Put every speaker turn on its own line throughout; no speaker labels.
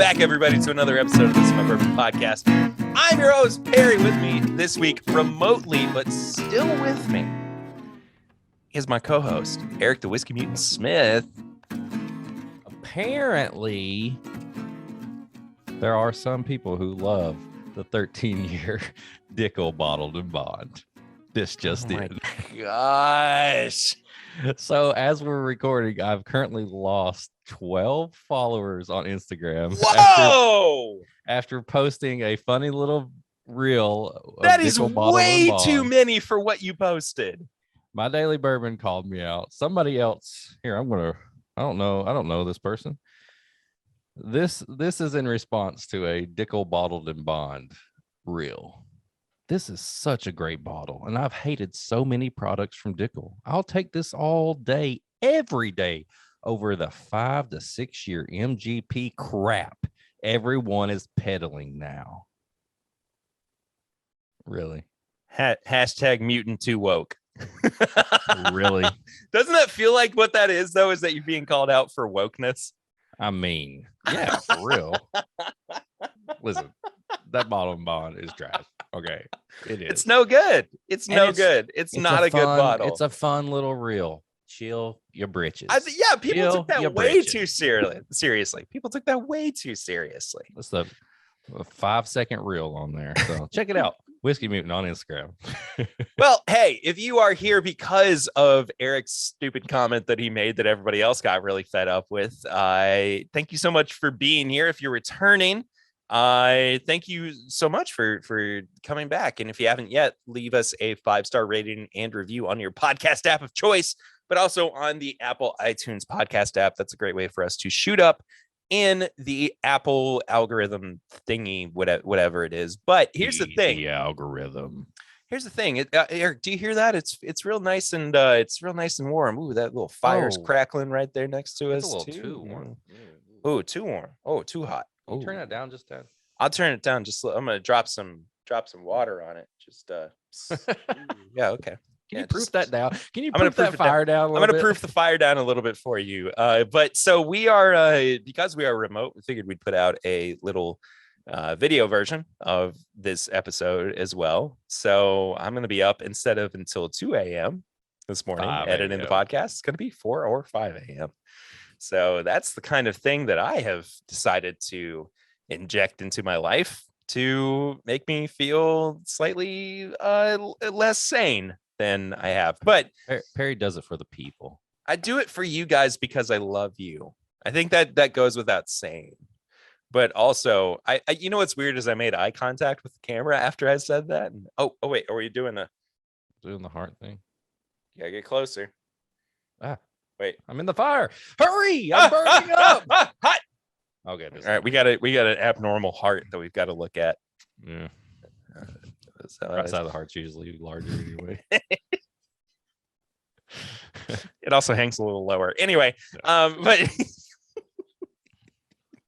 back, everybody, to another episode of This Is My Bourbon Podcast. I'm your host, Perry. With me this week, remotely, but still with me, is my co-host, Eric the Whiskey Mutant Smith.
Apparently, there are some people who love the 13-year Dickel bottled in bond. This just in.
Gosh.
So as we're recording, I've currently lost 12 followers on Instagram.
Whoa!
After posting a funny little reel.
That is way too many for what you posted.
My Daily Bourbon called me out. Somebody else here. I don't know this person. This is in response to a Dickel bottled in bond reel. This is such a great bottle, and I've hated so many products from Dickel. I'll take this all day, every day, over the 5 to 6 year MGP crap everyone is peddling now. Really?
Hashtag mutant too woke.
Really?
Doesn't that feel like what that is, though, is that you're being called out for wokeness?
I mean, yeah, for real. Listen, that bottle and bond is trash. Okay, it is.
It's no good. It's good. It's not a good bottle.
It's a fun little reel. Chill your britches.
People took that way too seriously. People took that way too seriously.
That's the 5-second reel on there. So check it out. Whiskey Mutant on Instagram.
Well, hey, if you are here because of Eric's stupid comment that he made that everybody else got really fed up with, I thank you so much for being here. If you're returning, I thank you so much for coming back. And if you haven't yet, leave us a 5-star rating and review on your podcast app of choice, but also on the Apple iTunes podcast app. That's a great way for us to shoot up in the Apple algorithm thingy, whatever it is. But here's the thing.
The algorithm.
Here's the thing. Eric, do you hear that? It's real nice and it's real nice and warm. Ooh, that little fire's crackling right there next to us.
A little too warm.
Oh, too warm. Oh, too hot.
Can you turn that down just 10?
I'll turn it down. I'm gonna drop some water on it. Just yeah, okay.
Can you proof that down? Can you proof that fire down?
I'm gonna proof the fire down a little bit for you. But so we are because we are remote, we figured we'd put out a little video version of this episode as well. So I'm gonna be up instead of until 2 a.m. this morning editing the podcast. It's gonna be 4 or 5 a.m. So that's the kind of thing that I have decided to inject into my life to make me feel slightly less sane than I have. But
Perry does it for the people.
I do it for you guys because I love you. I think that goes without saying. But also, I you know what's weird is I made eye contact with the camera after I said that. And, oh wait, are we doing
the heart thing?
Yeah, get closer. Wait,
I'm in the fire. Hurry! I'm burning up.
Hot.
Okay.
All right, we got an abnormal heart that we've got to look at.
Yeah. Right side of the heart's usually larger anyway.
It also hangs a little lower. Anyway, but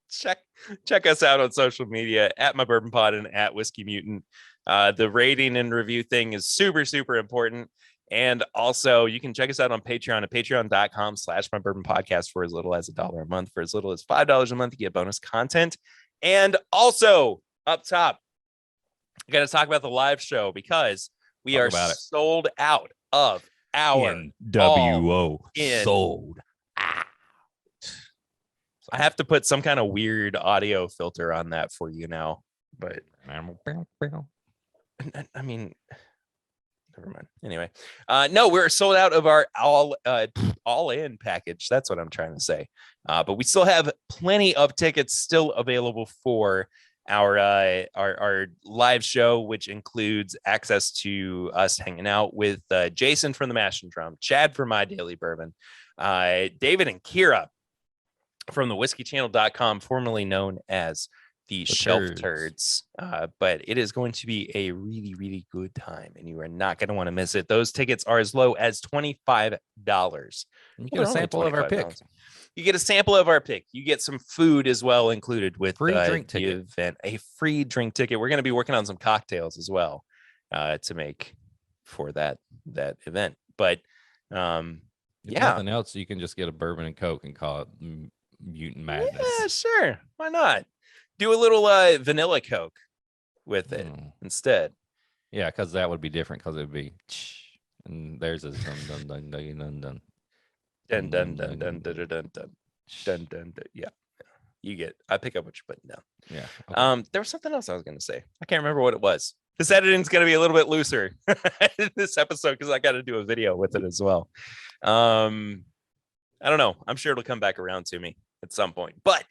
check us out on social media at My Bourbon Pod and at Whiskey Mutant. The rating and review thing is super, super important. And also, you can check us out on Patreon at patreon.com/My Bourbon Podcast for as little as $1 a month. For as little as $5 a month, you get bonus content. And also, up top, I got to talk about the live show because we are sold out of our
NWO. Sold out.
I have to put some kind of weird audio filter on that for you now. But I mean... Never mind. Anyway, no, we're sold out of our all-in package. That's what I'm trying to say. But we still have plenty of tickets still available for our live show, which includes access to us hanging out with Jason from the Mash and Drum, Chad from My Daily Bourbon, David and Kira from the whiskeychannel.com, formerly known as the Shelf Turds. But it is going to be a really, really good time, and you are not going to want to miss it. Those tickets are as low as $25.
You get a sample of our pick.
You get a sample of our pick. You get some food as well included with
free drink
the
ticket.
Event. A free drink ticket. We're going to be working on some cocktails as well to make for that event. But
if nothing else, you can just get a bourbon and Coke and call it mutant madness.
Yeah, sure. Why not? Do a little vanilla Coke with it instead.
Yeah, because that would be different. Because it'd be, and there's a dun dun dun dun dun dun
Dun dun dun dun dun dun dun dun dun. Yeah, you get. I pick up what you're putting down.
Yeah. Okay.
There was something else I was going to say. I can't remember what it was. This editing's going to be a little bit looser this episode because I got to do a video with it as well. I don't know. I'm sure it'll come back around to me at some point. But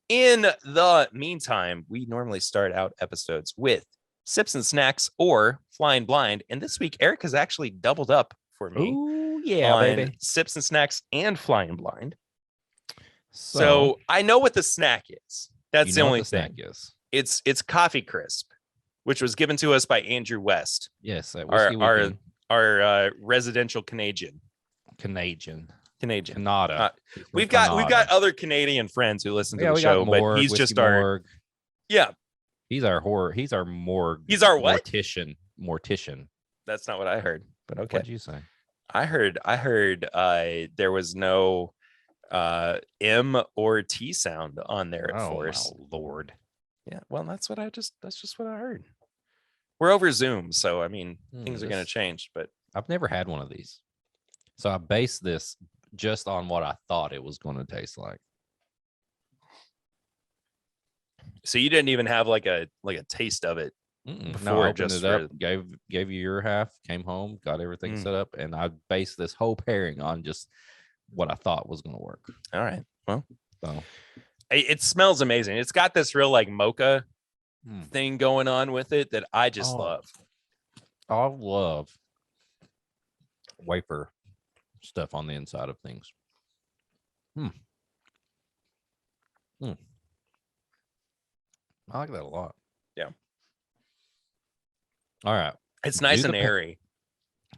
in the meantime, we normally start out episodes with Sips and Snacks or Flying Blind. And this week, Eric has actually doubled up for me.
Oh, yeah,
on
baby.
Sips and Snacks and Flying Blind. So I know what the snack is. That's the only thing.
Snack is.
It's Coffee Crisp, which was given to us by Andrew West.
Yes,
our residential Canadian.
Canada.
We've got other Canadian friends who listen to the show, but he's just our
morgue.
Yeah.
He's our horror. He's our morgue.
He's our what?
Mortician.
That's not what I heard. But okay.
What did you say?
I heard there was no M or T sound on there at Force.
Oh Lord.
Yeah, well, that's just what I heard. We're over Zoom, so I mean things are gonna change, but
I've never had one of these. So I based this just on what I thought it was going to taste like.
So you didn't even have like a taste of it before?
No, I opened it up, gave you your half, came home, got everything set up, and I based this whole pairing on just what I thought was going to work.
All right. Well,
so
it smells amazing. It's got this real like mocha thing going on with it that I just love.
I love wafer stuff on the inside of things. I like that a lot.
Yeah.
All right.
It's nice and airy.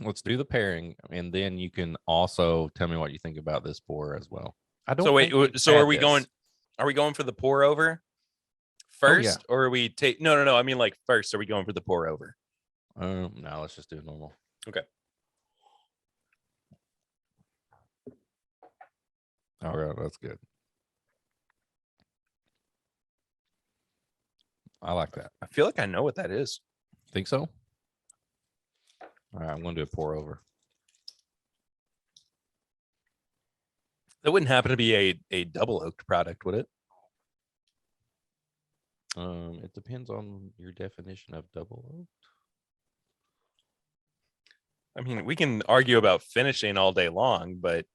Let's do the pairing, and then you can also tell me what you think about this pour as well. I don't.
So wait. So are we going? Are we going for the pour over first, or are we take? No. I mean, like first, are we going for the pour over?
No. Let's just do normal.
Okay.
All right, that's good. I like that.
I feel like I know what that is.
Think so? All right, I'm going to do a pour over.
That wouldn't happen to be a double oaked product, would it?
It depends on your definition of double oaked.
I mean, we can argue about finishing all day long, but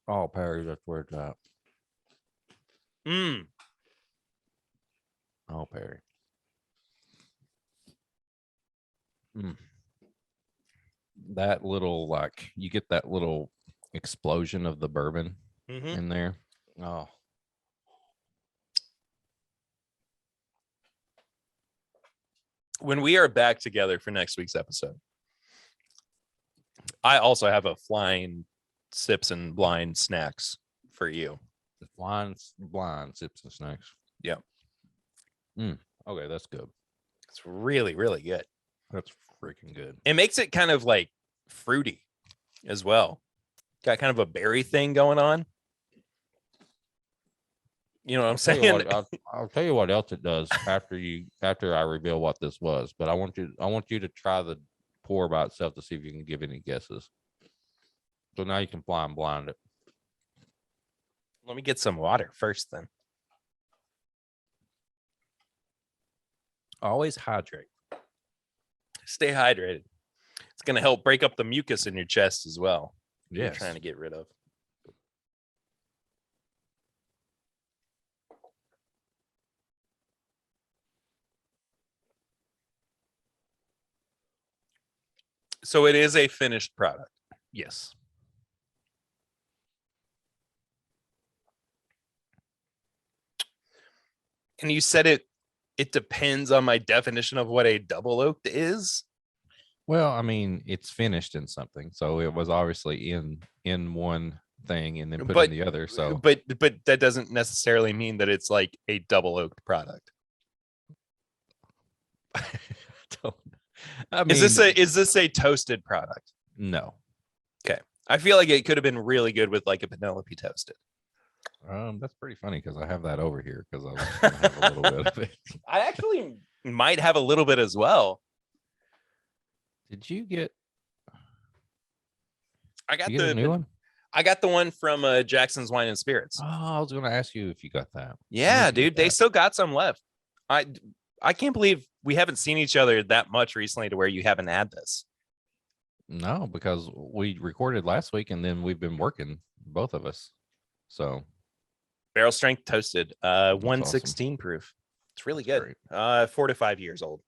all Perry, that's where it's at. All Perry. That little, like, you get that little explosion of the bourbon in there. Oh.
When we are back together for next week's episode, I also have a flying sips and blind snacks for you.
The flying blind sips and snacks.
Yeah.
Okay, that's good.
It's really, really good.
That's freaking good.
It makes it kind of like fruity as well. Got kind of a berry thing going on. You know what I'm saying?
I'll tell you what else it does after I reveal what this was. But I want you to try the pour by itself to see if you can give any guesses. So now you can fly and blind it.
Let me get some water first, then.
Always hydrate.
Stay hydrated. It's going to help break up the mucus in your chest as well.
Yeah,
you're trying to get rid of. So it is a finished product.
Yes.
And you said it depends on my definition of what a double oaked is.
Well, I mean, it's finished in something, so it was obviously in one thing and then put in the other. So,
but that doesn't necessarily mean that it's like a double oaked product.
I mean,
is this a toasted product?
No.
Okay. I feel like it could have been really good with like a Penelope toasted.
That's pretty funny because I have that over here because I was gonna have a little bit of it.
I actually might have a little bit as well.
Did you get?
I got
Did you get a new one?
I got the one from Jackson's Wine and Spirits.
Oh, I was going to ask you if you got that.
Yeah, dude, they still got some left. I can't believe we haven't seen each other that much recently to where you haven't had this.
No, because we recorded last week and then we've been working, both of us. So
barrel strength toasted, 116
awesome.
proof. It's really good.
Great.
4 to 5 years old.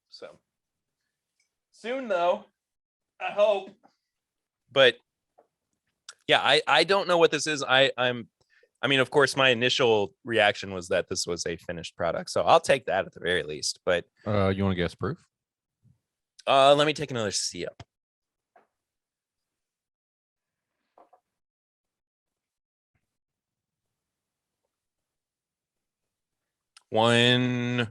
So soon though, I hope. But yeah, I don't know what this is. I mean, of course, my initial reaction was that this was a finished product. So I'll take that at the very least. But
you want to guess proof?
Let me take another sip. One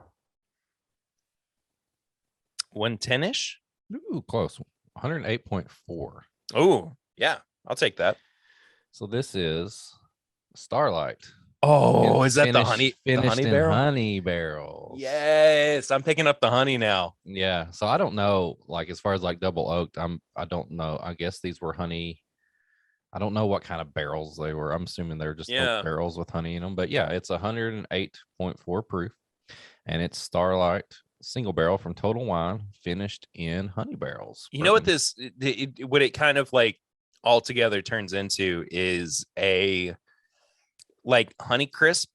110-ish.
Ooh, close. 108.4.
Oh, yeah. I'll take that.
So this is Starlight.
Oh, is that the honey barrel?
Honey barrels.
Yes, I'm picking up the honey now.
Yeah. So I don't know, like as far as like double oaked, I don't know. I guess these were honey. I don't know what kind of barrels they were. I'm assuming they're just oak barrels with honey in them. But yeah, it's 108.4 proof, and it's Starlight single barrel from Total Wine, finished in honey barrels.
You know what what it kind of like altogether turns into is a like honey crisp,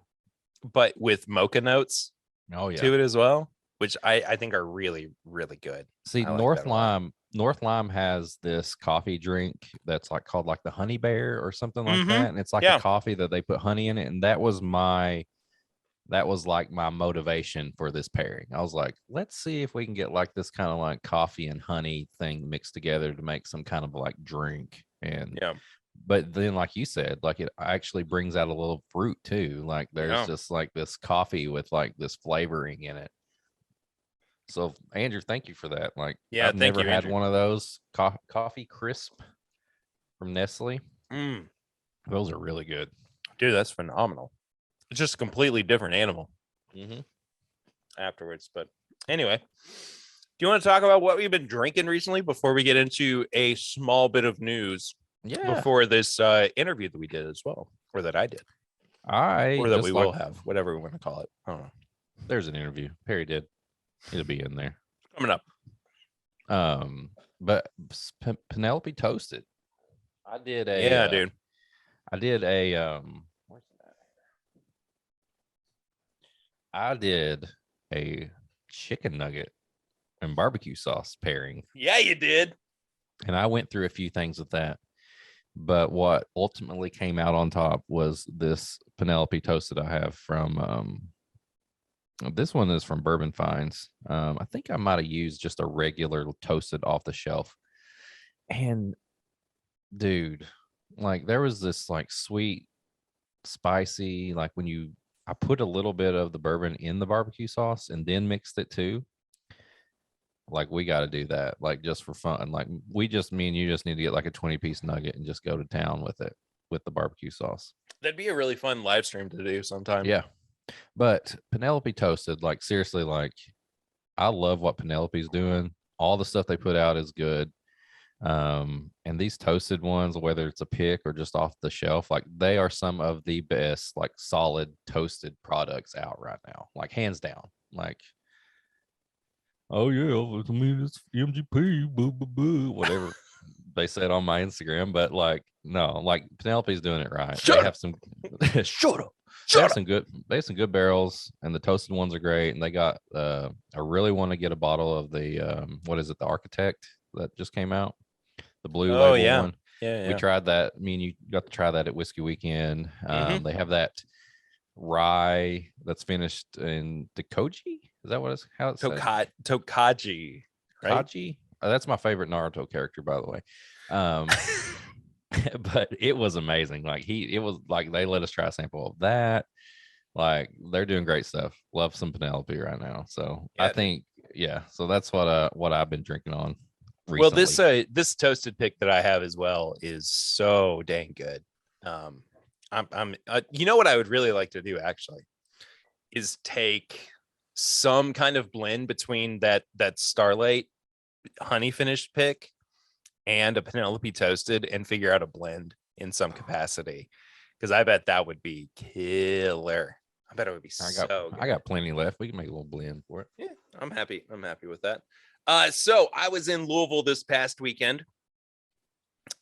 but with mocha notes to it as well, which I think are really, really good.
See, North Lime has this coffee drink that's like called like the Honey Bear or something like that. And it's like a coffee that they put honey in it. And that was like my motivation for this pairing. I was like, let's see if we can get like this kind of like coffee and honey thing mixed together to make some kind of like drink. And but then like you said, like it actually brings out a little fruit too. Like there's just like this coffee with like this flavoring in it. So Andrew, thank you for that. Like I've never had one of those coffee crisp from Nestle. Those are really good.
Dude, that's phenomenal. It's just a completely different animal afterwards. But anyway, do you want to talk about what we've been drinking recently before we get into a small bit of news before this interview that we did as well, or that I did? Or that we will have, whatever we want to call it. I don't know.
There's an interview. Perry did. It'll be in there.
Coming up.
But Penelope toasted. I did a I did a chicken nugget and barbecue sauce pairing.
Yeah, you did.
And I went through a few things with that. But what ultimately came out on top was this Penelope toasted I have from this one is from Bourbon Finds. I think I might have used just a regular toasted off the shelf. And dude, like there was this like sweet, spicy, like when I put a little bit of the bourbon in the barbecue sauce and then mixed it too. Like we got to do that, like just for fun. Like me and you just need to get like a 20-piece nugget and just go to town with it with the barbecue sauce.
That'd be a really fun live stream to do sometime.
Yeah. But Penelope toasted, like seriously, like I love what Penelope's doing. All the stuff they put out is good. And these toasted ones, whether it's a pick or just off the shelf, like they are some of the best, like solid toasted products out right now, like hands down. Like, oh yeah, I mean it's MGP, boo, boo, boo, whatever they said on my Instagram. But like, no, like Penelope's doing it right. They have some shut up. They have some good barrels, and the toasted ones are great. And they got I really want to get a bottle of the what is it, the Architect that just came out, the blue label one. Yeah, we tried that. Me and you got to try that at Whiskey Weekend. They have that rye that's finished in Tokaji. Is that what it's how it's
Tokaji? Right?
Kaji? That's my favorite Naruto character, by the way. But it was amazing. Like it was like they let us try a sample of that. Like they're doing great stuff. Love some Penelope right now. So I think, so that's what I've been drinking on
Well,
recently.
this toasted pick that I have as well is so dang good. I'm you know what I would really like to do actually is take some kind of blend between that Starlight honey finished pick and a Penelope toasted and figure out a blend in some capacity, because I bet that would be killer. I bet it would be so good.
I got plenty left. We can make a little blend for it.
Yeah, I'm happy with that. So I was in Louisville this past weekend,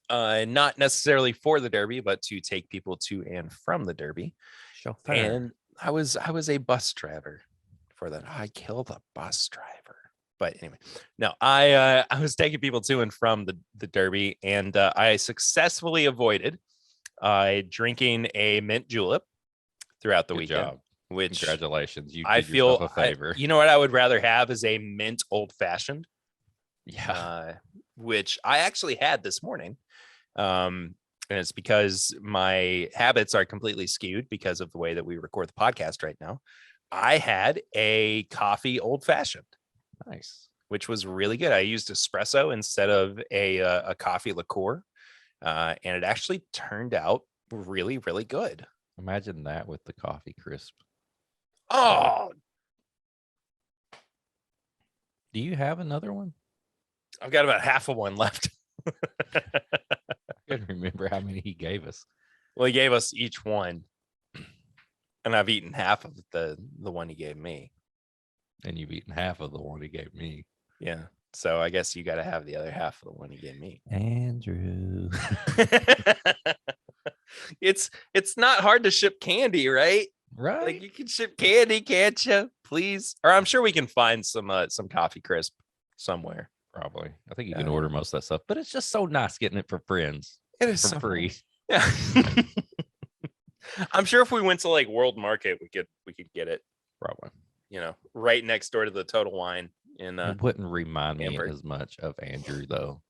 not necessarily for the Derby, but to take people to and from the Derby. And I was a bus driver for that. I killed a bus driver. But anyway, no, I was taking people to and from the Derby, and I successfully avoided drinking a mint julep throughout the weekend.
Job.
Which
congratulations, you
I
did
feel
yourself a favor.
you know what I would rather have is a mint old fashioned.
Yeah,
Which I actually had this morning. And it's because my habits are completely skewed because of the way that we record the podcast right now. I had a coffee old fashioned.
Nice.
Which was really good. I used espresso instead of a coffee liqueur. And it actually turned out really, really good.
Imagine that with the coffee crisp.
Oh,
do you have another one?
I've got about half of one left.
I couldn't remember how many he gave us.
Well, he gave us each one, and I've eaten half of the one he gave me.
And you've eaten half of the one he gave me.
Yeah. So I guess you got to have the other half of the one he gave me.
Andrew.
It's not hard to ship candy, right?
Right.
Like you can ship candy, can't you? Please. Or I'm sure we can find some coffee crisp somewhere.
Probably. I think you can order most of that stuff, but it's just so nice getting it for friends.
It is
for
so
free.
Yeah. I'm sure if we went to like World Market, we could get it.
Probably.
You know, right next door to the Total Wine in
It wouldn't remind me
Hamburg.
as much of Andrew though,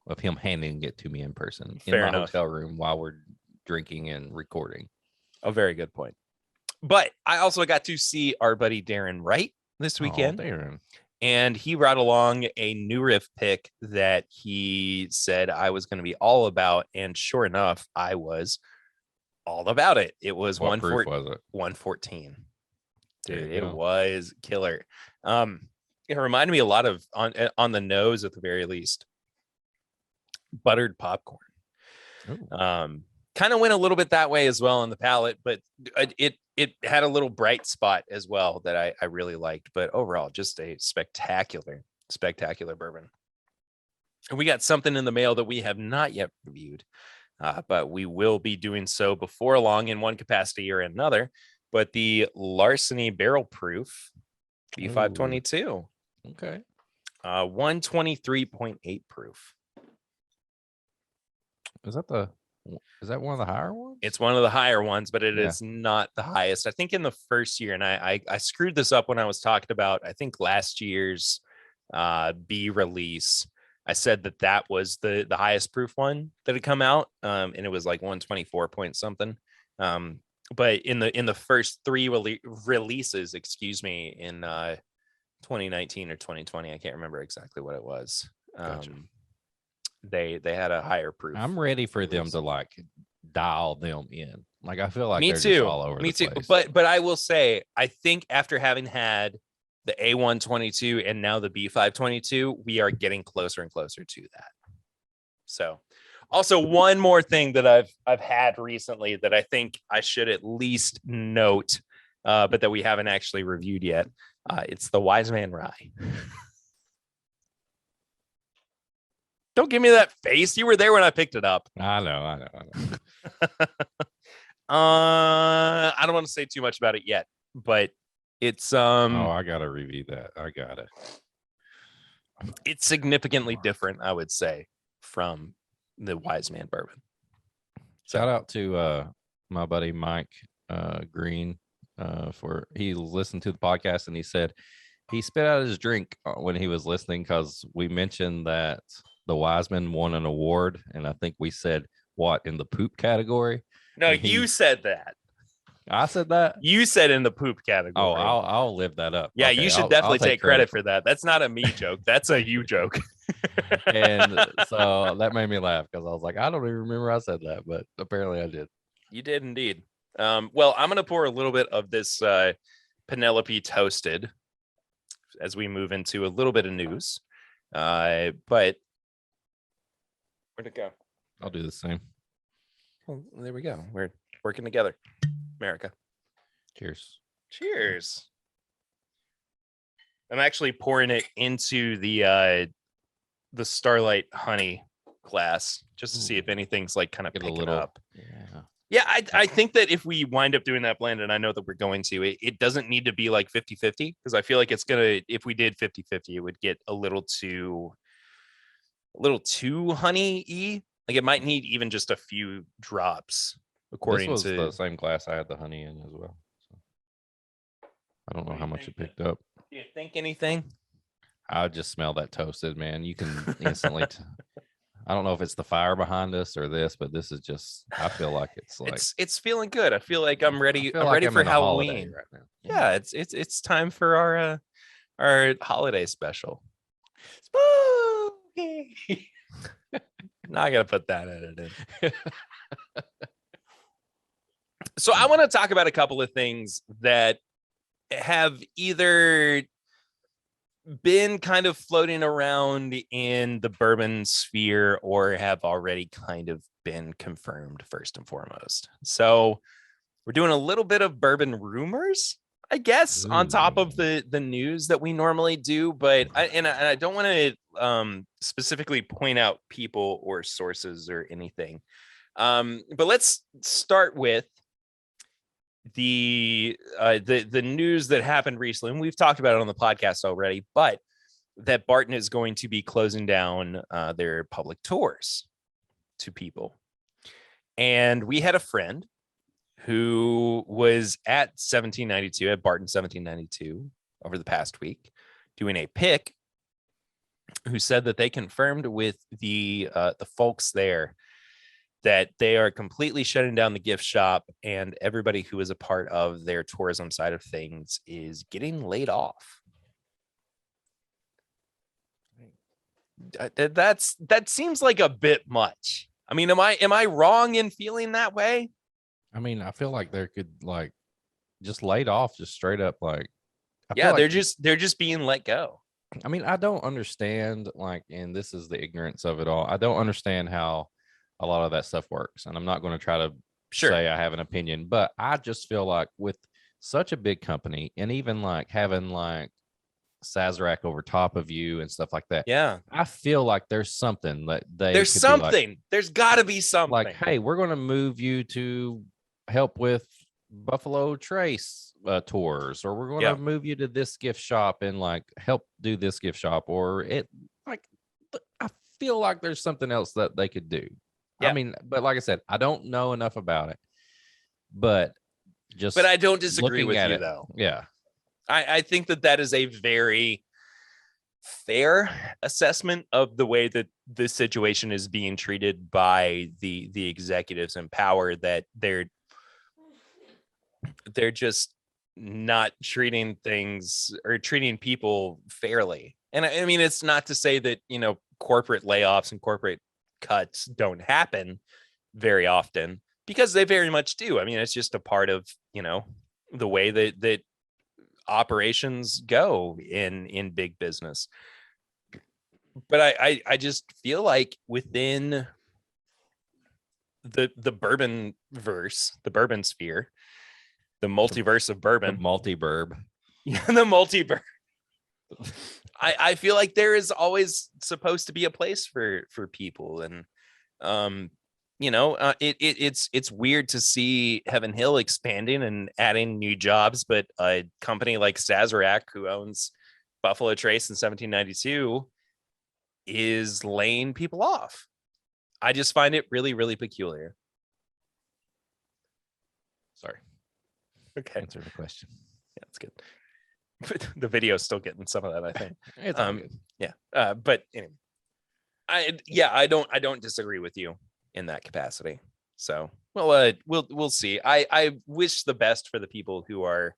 of him handing it to me in person
Fair
in my
enough.
hotel room while we're drinking and recording.
A very good point. But I also got to see our buddy Darren Wright this weekend.
Oh, Darren.
And he brought along a new riff pick that he said I was going to be all about. And sure enough, I was all about it. It was
What proof was it?
114. Dude,
you
it
go.
was killer. It reminded me a lot of on the nose at the very least. Buttered popcorn.
Ooh.
Kind of went a little bit that way as well on the palate, but it had a little bright spot as well that I really liked. But overall, just a spectacular bourbon. And we got something in the mail that we have not yet reviewed, but we will be doing so before long in one capacity or another. But the Larceny Barrel Proof B522.
Okay.
123.8 proof.
Is that one of the higher ones?
It's one of the higher ones, but it is not the highest. I think in the first year, and I screwed this up when I was talking about, I think last year's B release. I said that was the highest proof one that had come out, and it was like 124 point something. But in the first three releases, excuse me, in 2019 or 2020, I can't remember exactly what it was.
Gotcha.
They had a higher proof.
I'm ready for them to like dial them in. Like I feel like
Me
they're
too.
just all over
Me
the
too.
place.
But I will say, I think after having had the A122 and now the B522, we are getting closer and closer to that. So, also one more thing that I've had recently that I think I should at least note, but that we haven't actually reviewed yet. It's the Wise Man Rye. Don't give me that face. You were there when I picked it up.
I know.
I don't want to say too much about it yet, but it's
I gotta review that. I gotta.
It's significantly different, I would say, from the Wise Man bourbon.
Shout out to my buddy Mike Green for he listened to the podcast and he said he spit out his drink when he was listening because we mentioned that the Wise Man won an award, and I think we said what in the poop category.
No, you said that.
I said that.
You said in the poop category.
Oh, I'll live that up.
Yeah,
Okay,
you should
I'll
definitely
take
take credit for that. That's not a me joke. That's a you joke.
And so that made me laugh because I was like, I don't even remember I said that, but apparently I did.
You did indeed. Well, I'm gonna pour a little bit of this Penelope Toasted as we move into a little bit of news. But where'd it go?
I'll do the same.
Well, there we go. We're working together, America.
Cheers.
Cheers. I'm actually pouring it into the Starlight Honey glass just to see if anything's like kind of
Get a
picking
little
up.
Yeah.
Yeah, I think that if we wind up doing that blend, and I know that we're going to, it doesn't need to be like 50-50, because I feel like it's gonna, if we did 50-50, it would get a little too honey-y. Like it might need even just a few drops, according
This was
to
the same glass I had the honey in as well. So I don't know how much it picked up.
Do you think anything?
I just smell that toasted, man. You can instantly. I don't know if it's the fire behind us or this, but this is just. I feel like it's like
it's feeling good. I feel like I'm ready. I'm
like
ready for
in a holiday
Halloween
right now.
Yeah, it's time for our holiday special. Spooky. Not gonna put that edit in. So I want to talk about a couple of things that have either been kind of floating around in the bourbon sphere or have already kind of been confirmed first and foremost. So we're doing a little bit of bourbon rumors, I guess, on top of the news that we normally do. But I don't want to specifically point out people or sources or anything. But let's start with the news that happened recently, and we've talked about it on the podcast already, but that Barton is going to be closing down their public tours to people. And we had a friend who was at 1792 at Barton 1792 over the past week doing a pick, who said that they confirmed with the folks there that they are completely shutting down the gift shop, and everybody who is a part of their tourism side of things is getting laid off. That seems like a bit much. I mean, am I wrong in feeling that way?
I mean, I feel like there could like just laid off, just straight up like.
Yeah, they're just being let go.
I mean, I don't understand like, and this is the ignorance of it all. I don't understand how a lot of that stuff works, and I'm not going to try to say I have an opinion, but I just feel like with such a big company, and even like having like Sazerac over top of you and stuff like that.
Yeah,
I feel like there's something that
there's something. Like, there's got to be something.
Like, hey, we're going to move you to help with Buffalo Trace tours, or we're going to move you to this gift shop and like help do this gift shop, or it like I feel like there's something else that they could do. Yeah. I mean, but like I said, I don't know enough about it, but I don't disagree with you though. Yeah.
I think that is a very fair assessment of the way that this situation is being treated by the executives in power, that they're just not treating things or treating people fairly. And I mean, it's not to say that, corporate layoffs and corporate cuts don't happen very often, because they very much do. I mean, it's just a part of, the way that operations go in big business. But I just feel like within the bourbon verse, the bourbon sphere, the multiverse of bourbon,
the multi-burb.
Yeah, the multi-burb. I feel like there is always supposed to be a place for people, and it's weird to see Heaven Hill expanding and adding new jobs, but a company like Sazerac, who owns Buffalo Trace in 1792, is laying people off. I just find it really, really peculiar. Sorry. Okay.
Answer the question.
Yeah, that's good. The video's still getting some of that, I think.
It's good.
Yeah. But anyway, I don't disagree with you in that capacity. So, well, we'll see. I wish the best for the people who are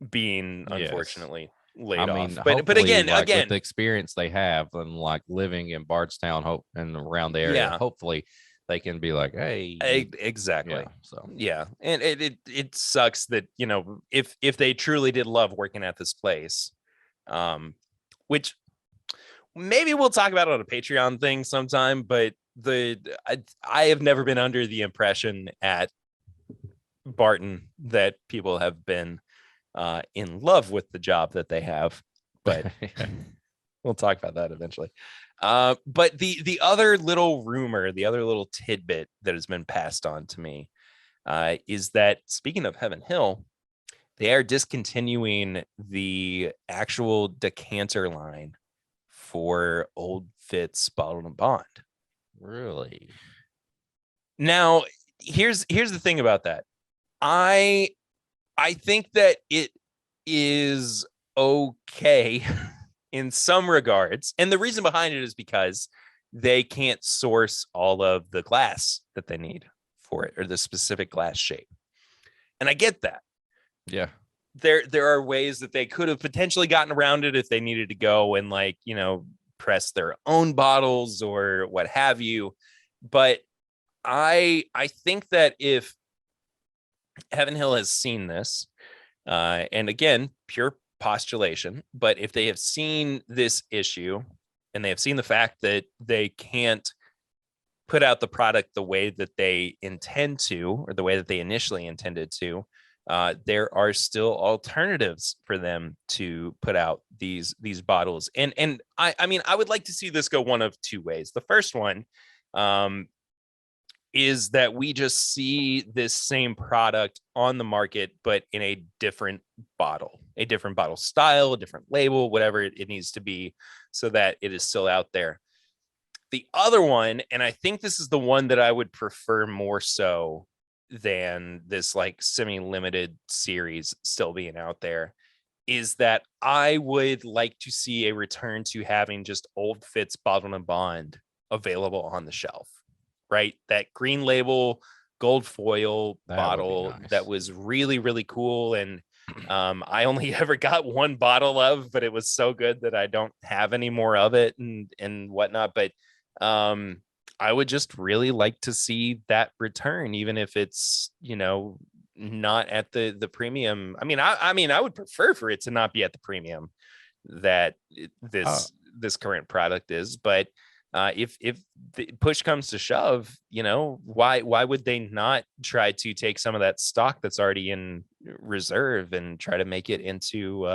being unfortunately laid
I mean,
off. But
hopefully,
again,
like with the experience they have and like living in Bardstown, hope and around the area,
yeah,
hopefully they can be like, hey,
exactly.
yeah. So
Yeah, and it sucks that, you know, if they truly did love working at this place, which maybe we'll talk about it on a Patreon thing sometime, but I have never been under the impression at Barton that people have been in love with the job that they have, but we'll talk about that eventually. But the other little rumor, the other little tidbit that has been passed on to me is that, speaking of Heaven Hill, they are discontinuing the actual decanter line for Old Fitz Bottled and Bond.
really,
Now, here's the thing about that. I think that it is okay in some regards. And the reason behind it is because they can't source all of the glass that they need for it, or the specific glass shape. And I get that.
yeah.
There are ways that they could have potentially gotten around it if they needed to go and, like, you know, press their own bottles or what have you. But I think that if Heaven Hill has seen this, and again, pure postulation, but if they have seen this issue and they have seen the fact that they can't put out the product the way that they intend to, or the way that they initially intended to, there are still alternatives for them to put out these bottles. And I mean, I would like to see this go one of two ways. The first one is that we just see this same product on the market, but in a different bottle style, a different label, whatever it needs to be, so that it is still out there. The other one, and I think this is the one that I would prefer more so than this like semi-limited series still being out there, is that I would like to see a return to having just Old Fitz Bottled and Bond available on the shelf. Right, that green label gold foil bottle
Nice.
that was really, really cool. And I only ever got one bottle of, but it was so good that I don't have any more of it and whatnot. But I would just really like to see that return, even if it's, you know, not at the premium. I mean, I would prefer for it to not be at the premium that this current product is, but if the push comes to shove, you know, why would they not try to take some of that stock that's already in reserve and try to make it into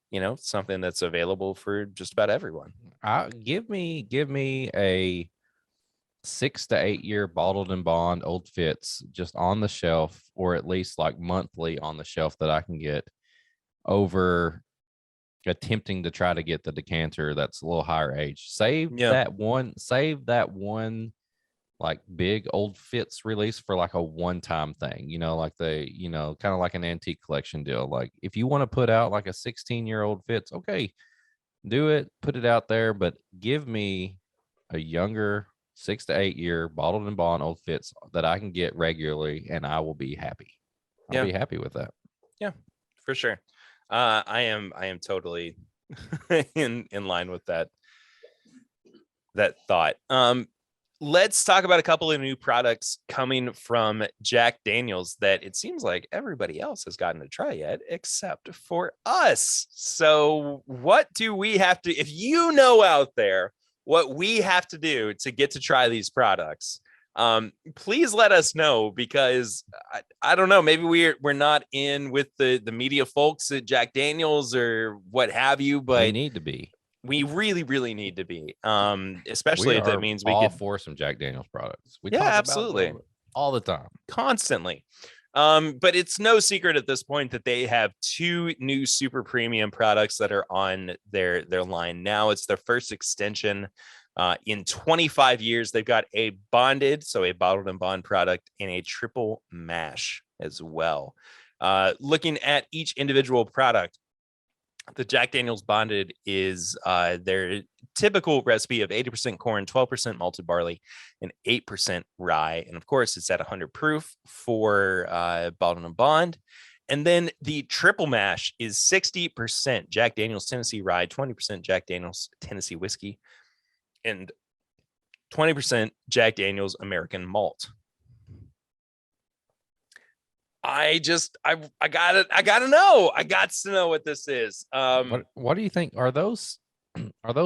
you know, something that's available for just about everyone?
Give me a 6 to 8 year bottled and bond Old Fitz just on the shelf, or at least like monthly on the shelf that I can get, over attempting to try to get the decanter that's a little higher age. Save that one like big Old Fitz release for like a one-time thing, you know, like kind of like an antique collection deal. Like if you want to put out like a 16-year-old Fitz, okay, do it, put it out there, but give me a younger 6 to 8 year bottled and bond Old Fitz that I can get regularly, and I will be happy. I'll be happy with that.
Yeah, for sure. I am totally in line with that thought. Let's talk about a couple of new products coming from Jack Daniel's that it seems like everybody else has gotten to try yet, except for us. So what do we have to, if you know out there what we have to do to get to try these products, please let us know, because I don't know, maybe we're not in with the media folks at Jack Daniel's or what have you, but
we need to be.
We really, really need to be, especially if that means we
all
could
for some Jack Daniel's products. We
talk
absolutely about them all the time,
constantly. But it's no secret at this point that they have two new super premium products that are on their line now. It's their first extension in 25 years. They've got a bonded, so a bottled and bond product, and a triple mash as well. Looking at each individual product, the Jack Daniel's Bonded is their typical recipe of 80% corn, 12% malted barley, and 8% rye. And of course, it's at 100 proof for bottled and bond. And then the triple mash is 60% Jack Daniel's Tennessee Rye, 20% Jack Daniel's Tennessee Whiskey, and 20% Jack Daniel's American Malt. I gotta know. I got to know what this is.
What do you think? Are those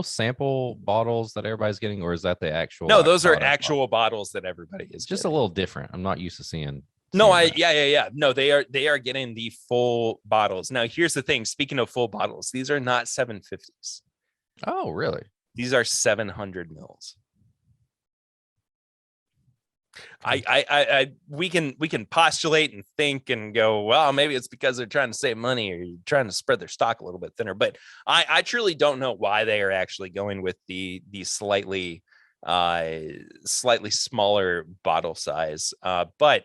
sample bottles that everybody's getting, or is that the actual?
No,
like,
those are
product
actual bottles that everybody is
just
getting.
a little different. I'm not used to seeing.
No,
that.
yeah. No, they are getting the full bottles. Now, here's the thing. Speaking of full bottles, these are not 750s.
Oh, really?
These are 700 mils. We can postulate and think and go, well, maybe it's because they're trying to save money or trying to spread their stock a little bit thinner. But I truly don't know why they are actually going with the slightly smaller bottle size. But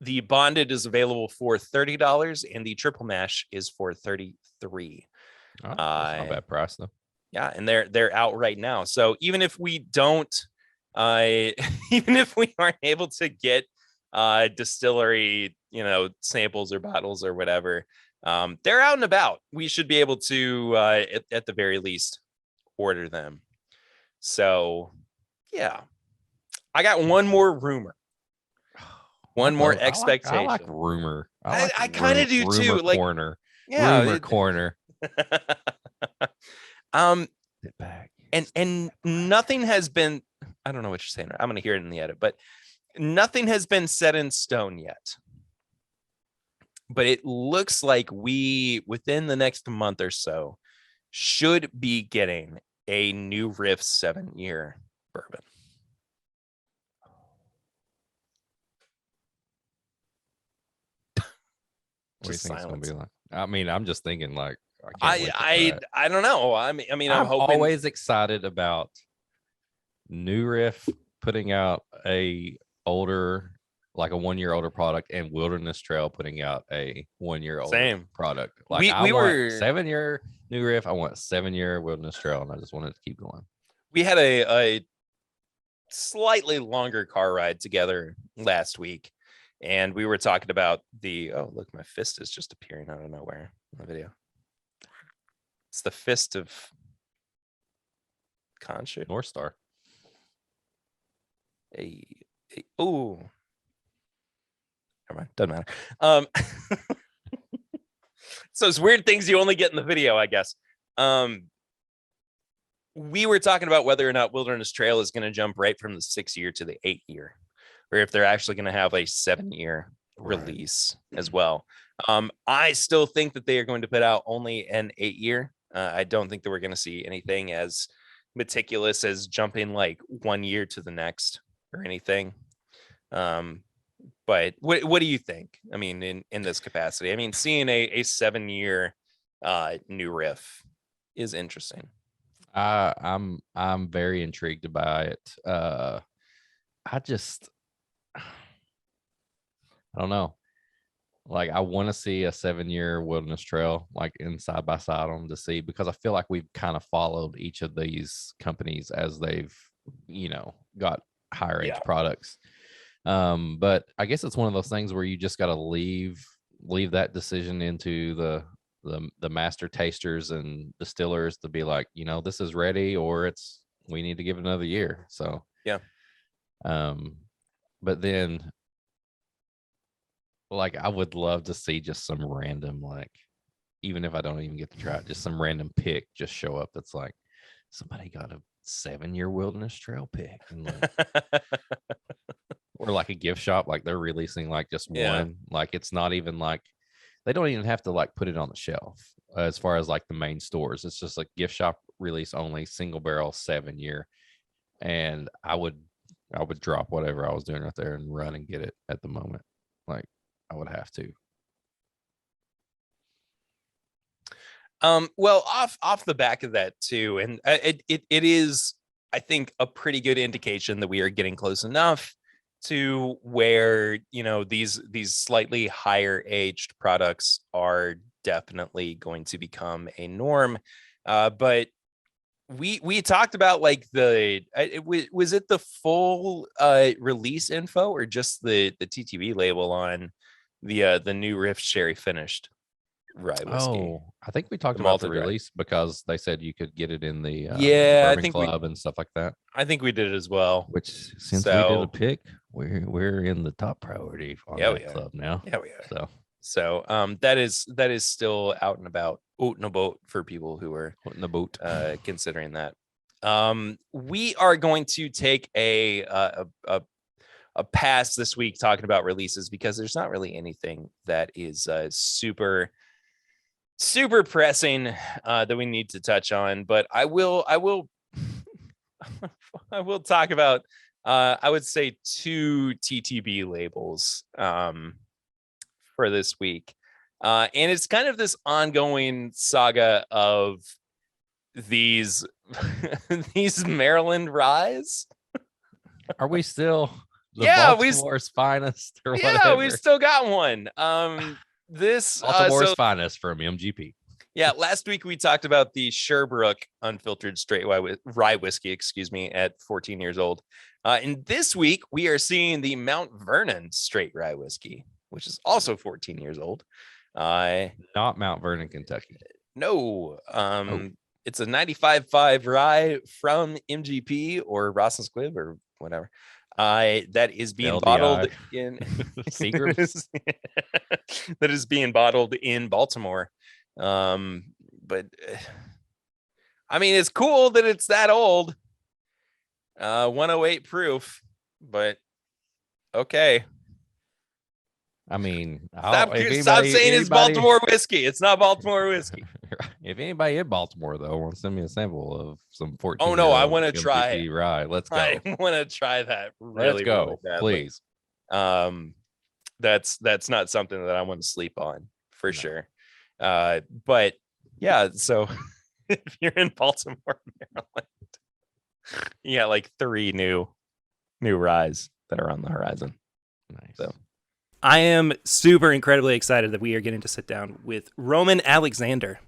the bonded is available for $30 and the triple mash is for $33.
Oh, that's not a bad price though.
Yeah, and they're out right now. So even if we don't even if we aren't able to get distillery, samples or bottles or whatever, they're out and about. We should be able to at the very least order them. So yeah, I got one more rumor. One more expectation.
I like rumor.
I kind of do too.
Like corner.
Yeah,
rumor corner.
Sit back. And nothing has been. I don't know what you're saying. I'm going to hear it in the edit, but nothing has been set in stone yet. But it looks like we, within the next month or so, should be getting a new Riff 7-year bourbon.
What do you think it's gonna be like? I mean, I'm just thinking like
I don't know. I mean, I'm hoping.
Always excited about New Riff putting out a 1-year older product, and Wilderness Trail putting out a 1-year older product. Like I want 7-year New Riff, I want 7-year Wilderness Trail, and I just wanted to keep going.
We had a slightly longer car ride together last week. And we were talking about look, my fist is just appearing out of nowhere in the video. It's the fist of Khonshu.
North Star.
Oh, never mind. Doesn't matter. So it's weird things you only get in the video, I guess. We were talking about whether or not Wilderness Trail is going to jump right from the 6-year to the 8-year. Or if they're actually going to have a 7-year release as well. I still think that they are going to put out only an 8-year. I don't think that we're going to see anything as meticulous as jumping like 1 year to the next or anything. But what do you think? I mean, in this capacity, I mean, seeing a 7-year new Riff is interesting.
I'm very intrigued by it. I don't know. Like, I want to see a 7-year Wilderness Trail, like in side by side on to see, because I feel like we've kind of followed each of these companies as they've, got higher age products. But I guess it's one of those things where you just got to leave that decision into the master tasters and distillers to be like, this is ready, or we need to give it another year. So
yeah.
But then, like, I would love to see just some random, like, even if I don't even get to try it, just some random pick just show up that's like, somebody got a 7-year Wilderness Trail pick, and like, or like a gift shop, like they're releasing like just one. Like, it's not even like they don't even have to like put it on the shelf as far as like the main stores. It's just like gift shop release only, single barrel 7-year, and I would drop whatever I was doing right there and run and get it at the moment. Like, I would have to.
Well, off the back of that too, and it is, I think, a pretty good indication that we are getting close enough to where these slightly higher aged products are definitely going to become a norm. But we talked about like was it the full release info or just the TTB label on the new Riff Sherry finished rye whiskey.
Oh, I think we talked
The
about the
malted rye.
release because they said you could get it in the
Yeah, I
Bourbon
think
Club and stuff like that.
I think we did it as well.
Which, since we did
So-
a pick, we're in the top priority on
Yeah, we
that
are.
club now.
Yeah, we are.
So
So that is still out and about for people who are
in the boot.
considering that. We are going to take a pass this week talking about releases because there's not really anything that is super pressing that we need to touch on. But I will I will talk about I would say 2 TTB labels for this week. And it's kind of this ongoing saga of these these Maryland ryes.
Are we still the
Yeah,
Baltimore's finest or
Yeah,
whatever?
we still got one. This
Baltimore's finest from MGP.
Yeah, last week we talked about the Sherbrooke unfiltered straight rye whiskey, at 14 years old. And this week we are seeing the Mount Vernon straight rye whiskey, which is also 14 years old.
Not Mount Vernon, Kentucky.
No, it's a 95.5 rye from MGP or Ross and Squibb or whatever. That is being
LDI.
bottled in
Seagram's?
that is being bottled in Baltimore. But I mean, it's cool that it's that old. 108 proof, but okay.
I mean,
Stop saying it's Baltimore whiskey. It's not Baltimore whiskey.
If anybody in Baltimore though wants to send me a sample of some 14.
Oh no, I want to try
MGP rye. Let's go.
I want to try that.
Let's go,
really
please.
That's not something that I want to sleep on for sure. But yeah, so if you're in Baltimore, Maryland, you got like 3 new ryes that are on the horizon.
Nice.
So
I am super incredibly excited that we are getting to sit down with Roman Alexander.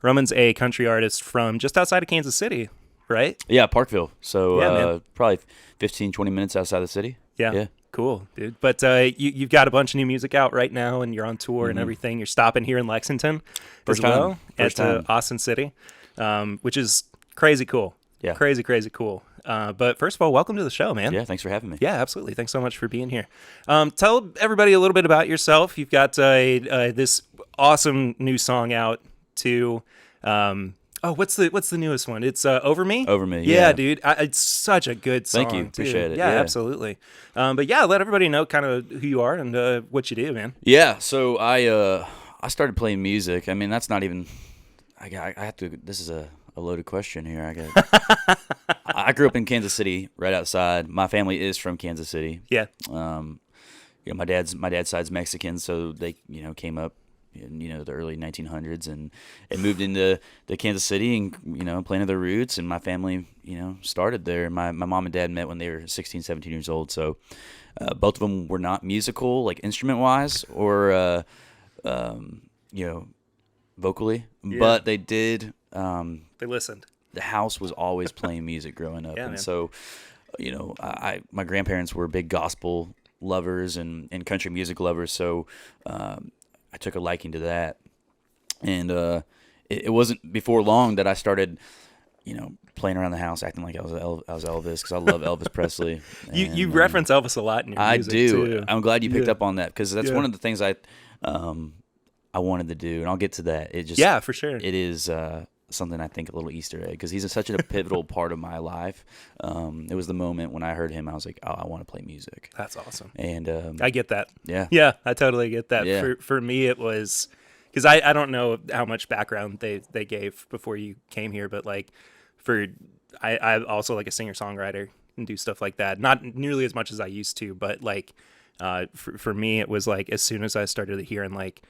Roman's a country artist from just outside of Kansas City, right?
Yeah, Parkville. So
Yeah, man.
probably 15, 20 minutes outside the city.
Yeah. Cool, dude. But you've got a bunch of new music out right now, and you're on tour and everything. You're stopping here in Lexington
First
as well
time. First
at
time.
Austin City, which is crazy cool.
Yeah.
Crazy cool. But first of all, welcome to the show, man.
Yeah, thanks for having me.
Yeah, absolutely. Thanks so much for being here. Tell everybody a little bit about yourself. You've got this awesome new song out too. What's the newest one? It's Over Me.
Over Me.
Yeah,
Yeah,
dude. It's such a good song.
Thank you.
too.
Appreciate it.
Yeah,
Yeah.
absolutely. But yeah, let everybody know kind of who you are and what you do, man.
Yeah. So I started playing music. I mean, that's not even. I have to. This is a loaded question here. I grew up in Kansas City, right outside. My family is from Kansas City.
Yeah.
My dad's side's Mexican, so they came up in the early 1900s and moved into Kansas City and planted their roots, and my family started there. My mom and dad met when they were 16, 17 years old, so both of them were not musical, like instrument wise or vocally, but they did.
They listened.
The house was always playing music growing up,
Yeah,
and
man.
so my grandparents were big gospel lovers and country music lovers, so I took a liking to that. And it wasn't before long that I started playing around the house acting like I was Elvis, because I love Elvis Presley.
You
And,
reference Elvis a lot in your
I
music
do.
too.
I'm glad you picked
Yeah.
up on that, because that's
Yeah.
one of the things I wanted to do, and I'll get to that. It just
Yeah, for sure.
it is something I think a little Easter egg, because he's such a pivotal part of my life. It was the moment when I heard him, I was like, oh, I want to play music.
That's awesome.
And
I get that.
yeah,
Yeah, I totally get that.
Yeah.
For me, it was because I don't know how much background they gave before you came here, but like I also like a singer songwriter and do stuff like that. Not nearly as much as I used to, but like for me, it was like as soon as I started hearing like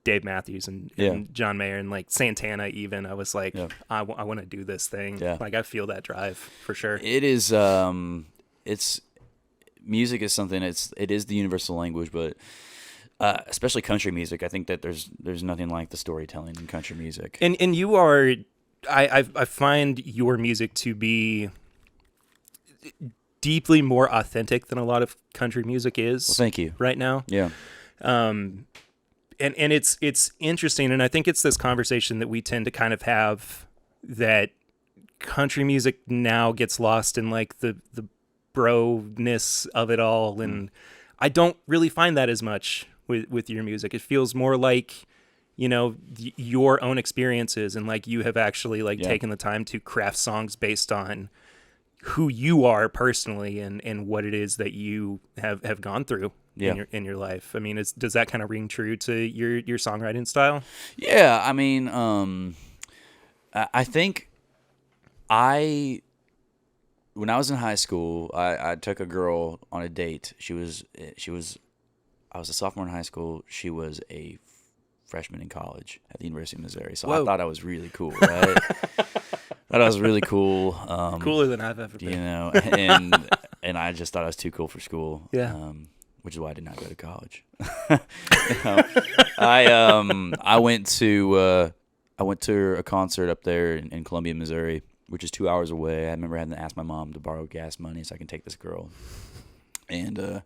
Dave Matthews and John Mayer and like Santana, even I was like, I want to do this thing.
Yeah.
Like I feel that drive for sure.
it is. It's music is something. It is the universal language, but especially country music. I think that there's nothing like the storytelling in country music.
And you are, I find your music to be deeply more authentic than a lot of country music is.
Well, thank you.
Right now.
Yeah.
And it's interesting, and I think it's this conversation that we tend to kind of have, that country music now gets lost in like the bro-ness of it all, and I don't really find that as much with your music. It feels more like, you know, your own experiences, and like you have actually like taken the time to craft songs based on who you are personally and what it is that you have gone through in your life. I mean, does that kind of ring true to your songwriting style?
Yeah, I mean, I think when I was in high school, I took a girl on a date. I was a sophomore in high school. She was a freshman in college at the University of Missouri. So I thought I was really cool, right? Thought I was really cool.
Cooler than I've ever been.
You know, and I just thought I was too cool for school.
Yeah.
Which is why I did not go to college. I went to a concert up there in Columbia, Missouri, which is 2 hours away. I remember having to ask my mom to borrow gas money so I can take this girl. And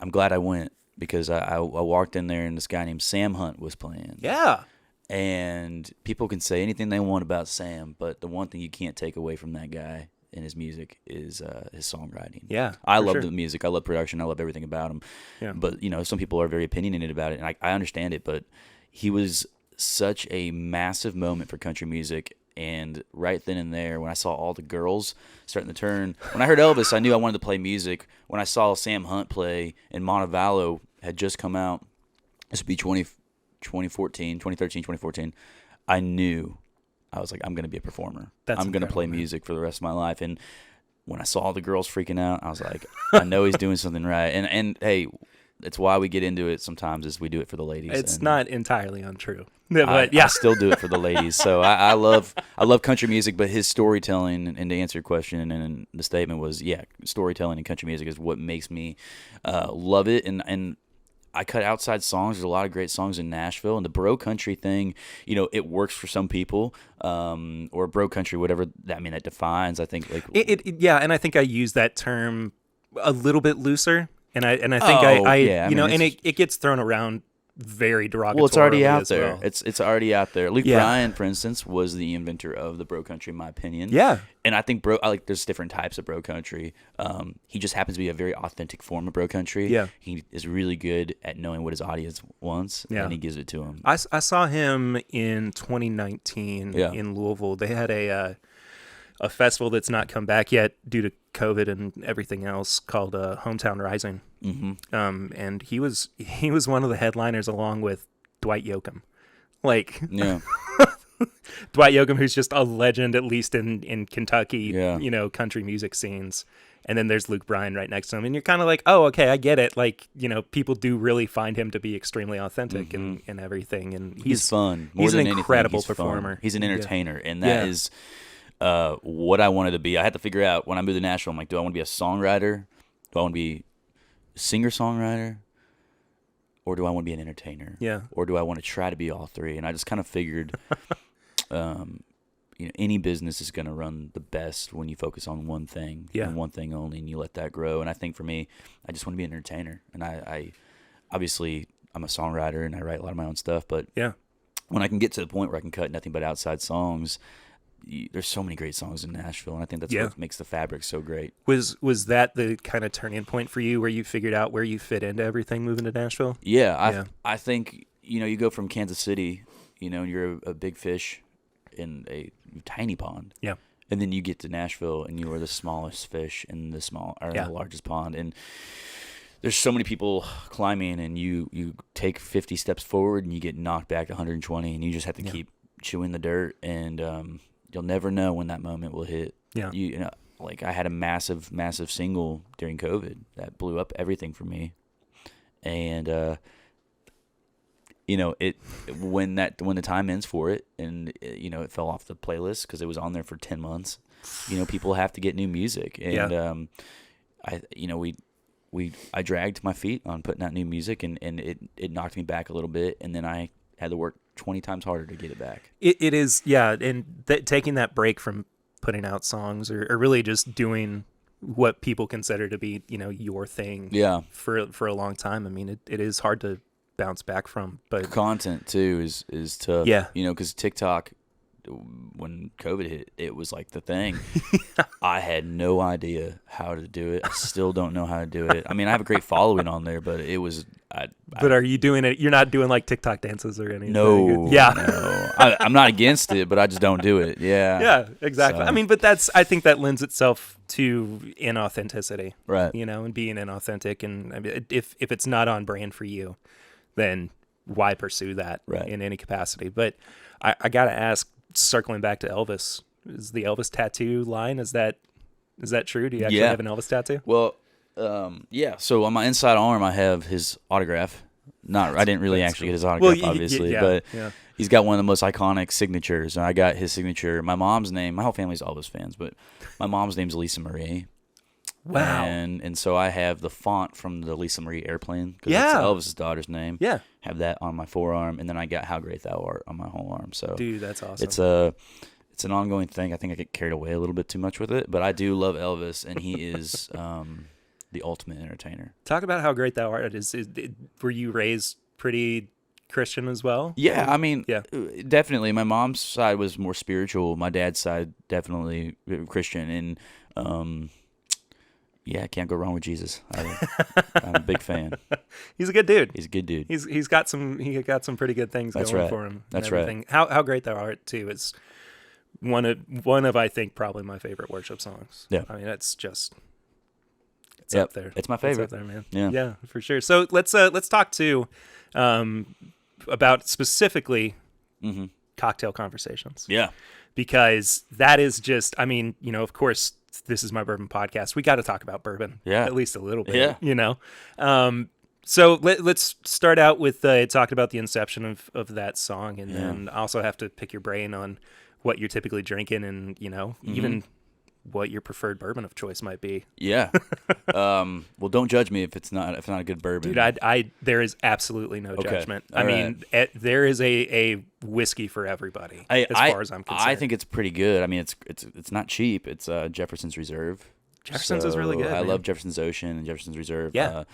I'm glad I went, because I walked in there and this guy named Sam Hunt was playing.
Yeah.
And people can say anything they want about Sam, but the one thing you can't take away from that guy and his music is his songwriting.
Yeah,
I love the music. I love production. I love everything about him.
Yeah.
But, you know, some people are very opinionated about it, and I understand it, but he was such a massive moment for country music. And right then and there, when I saw all the girls starting to turn, when I heard Elvis, I knew I wanted to play music. When I saw Sam Hunt play and Montevallo had just come out, this would be 2013, 2014, I knew, I was like, I'm going to be a performer. I'm going to play music for the rest of my life. And when I saw all the girls freaking out, I was like, I know he's doing something right. And hey, it's why we get into it sometimes, is we do it for the ladies.
It's not entirely untrue. But
I still do it for the ladies. So I love country music, but his storytelling, and to answer your question, and the statement was, storytelling and country music is what makes me love it. And I cut outside songs. There's a lot of great songs in Nashville, and the bro country thing, you know, it works for some people, or bro country, whatever that defines. I think like
and I think I use that term a little bit looser, and I think and it gets thrown around very derogatorily.
Well, it's already out there.
Well.
It's already out there. Luke Bryan, for instance, was the inventor of the bro country, in my opinion.
Yeah.
And I think there's different types of bro country. He just happens to be a very authentic form of bro country.
Yeah.
He is really good at knowing what his audience wants, and he gives it to them.
I saw him in 2019 in Louisville. They had a festival that's not come back yet due to COVID and everything else, called Hometown Rising.
Mm-hmm.
And he was one of the headliners along with Dwight Yoakam. Like, Dwight Yoakam, who's just a legend, at least in Kentucky, you know, country music scenes. And then there's Luke Bryan right next to him. And you're kind of like, oh, okay, I get it. Like, you know, people do really find him to be extremely authentic and
everything.
And
he's fun.
He's an incredible performer.
Fun. He's an entertainer. And that is what I wanted to be. I had to figure out when I moved to Nashville, I'm like, do I want to be a songwriter? Do I want to be a singer-songwriter? Or do I want to be an entertainer?
Yeah.
Or do I want to try to be all three? And I just kind of figured, you know, any business is going to run the best when you focus on one thing and one thing only, and you let that grow. And I think for me, I just want to be an entertainer. And I obviously, I'm a songwriter and I write a lot of my own stuff. But when I can get to the point where I can cut nothing but outside songs, there's so many great songs in Nashville, and I think that's what makes the fabric so great.
Was that the kind of turning point for you, where you figured out where you fit into everything moving to Nashville?
I think, you know, you go from Kansas City, you know, and you're a big fish in a tiny pond. Yeah. And then you get to Nashville and you are the smallest fish in the the largest pond. And there's so many people climbing, and you take 50 steps forward and you get knocked back to 120, and you just have to keep chewing the dirt, and you'll never know when that moment will hit. Yeah. You know, like I had a massive, massive single during COVID that blew up everything for me. And you know, when the time ends for it, and you know, it fell off the playlist because it was on there for 10 months. You know, people have to get new music, and I dragged my feet on putting out new music, and it knocked me back a little bit, and then I had to work 20 times harder to get it back.
It is, and taking that break from putting out songs, or really just doing what people consider to be, your thing
Yeah.
for a long time. I mean, it is hard to bounce back from, but
Content too is tough.
Yeah.
Because TikTok, when COVID hit, it was like the thing. I had no idea how to do it. I still don't know how to do it. I mean, I have a great following on there, but it was.
But are you doing it? You're not doing like TikTok dances or anything?
No.
Yeah.
No. I'm not against it, but I just don't do it. Yeah.
Yeah, exactly.
So-
I mean, but I think that lends itself to inauthenticity,
Right.
and being inauthentic. And I mean, if it's not on brand for you, then why pursue that
Right.
in any capacity? But I got to ask, circling back to Elvis, is the Elvis tattoo line, is that true? Do you actually
Yeah.
have an Elvis tattoo?
Well, yeah. So on my inside arm, I have his autograph. I didn't really
That's
actually
cool.
get his autograph,
Well,
obviously,
yeah,
but
yeah.
he's got one of the most iconic signatures, and I got his signature. My mom's name. My whole family's Elvis fans, but my mom's name's Lisa Marie.
Wow.
And so I have the font from the Lisa Marie airplane because
Yeah.
it's Elvis's daughter's name.
Yeah.
Have that on my forearm, and then I got How Great Thou Art on my whole arm. So
Dude, that's awesome.
it's an ongoing thing. I think I get carried away a little bit too much with it, but I do love Elvis, and he is the ultimate entertainer.
Talk about How Great Thou Art. Were you raised pretty Christian as well?
Yeah, I mean,
Yeah.
definitely. My mom's side was more spiritual. My dad's side definitely Christian, and yeah, I can't go wrong with Jesus. I'm a big fan.
He's a good dude.
He's a good dude.
He's got some pretty good things
That's
going
right.
for him. and
That's right.
everything. How Great Thou Art too is one of I think probably my favorite worship songs.
Yeah.
I mean it's
Yep.
up there.
It's my
It's
favorite.
up there, man.
Yeah.
Yeah, for sure. So let's talk too about specifically
Mm-hmm.
cocktail conversations.
Yeah.
Because that is just, I mean, of course, this is my bourbon podcast. We got to talk about bourbon,
Yeah.
at least a little bit,
Yeah.
So let's start out with talking about the inception of that song, and
Yeah.
then I also have to pick your brain on what you're typically drinking, and
Mm-hmm.
even what your preferred bourbon of choice might be.
Yeah. Well, don't judge me if it's not a good bourbon.
Dude, there is absolutely no
Okay.
judgment.
All
I mean, there is a whiskey for everybody, as far as I'm concerned.
I think it's pretty good. I mean, it's not cheap. It's Jefferson's Reserve.
Jefferson's is really good,
I
man.
love Jefferson's Ocean and Jefferson's Reserve.
Yeah.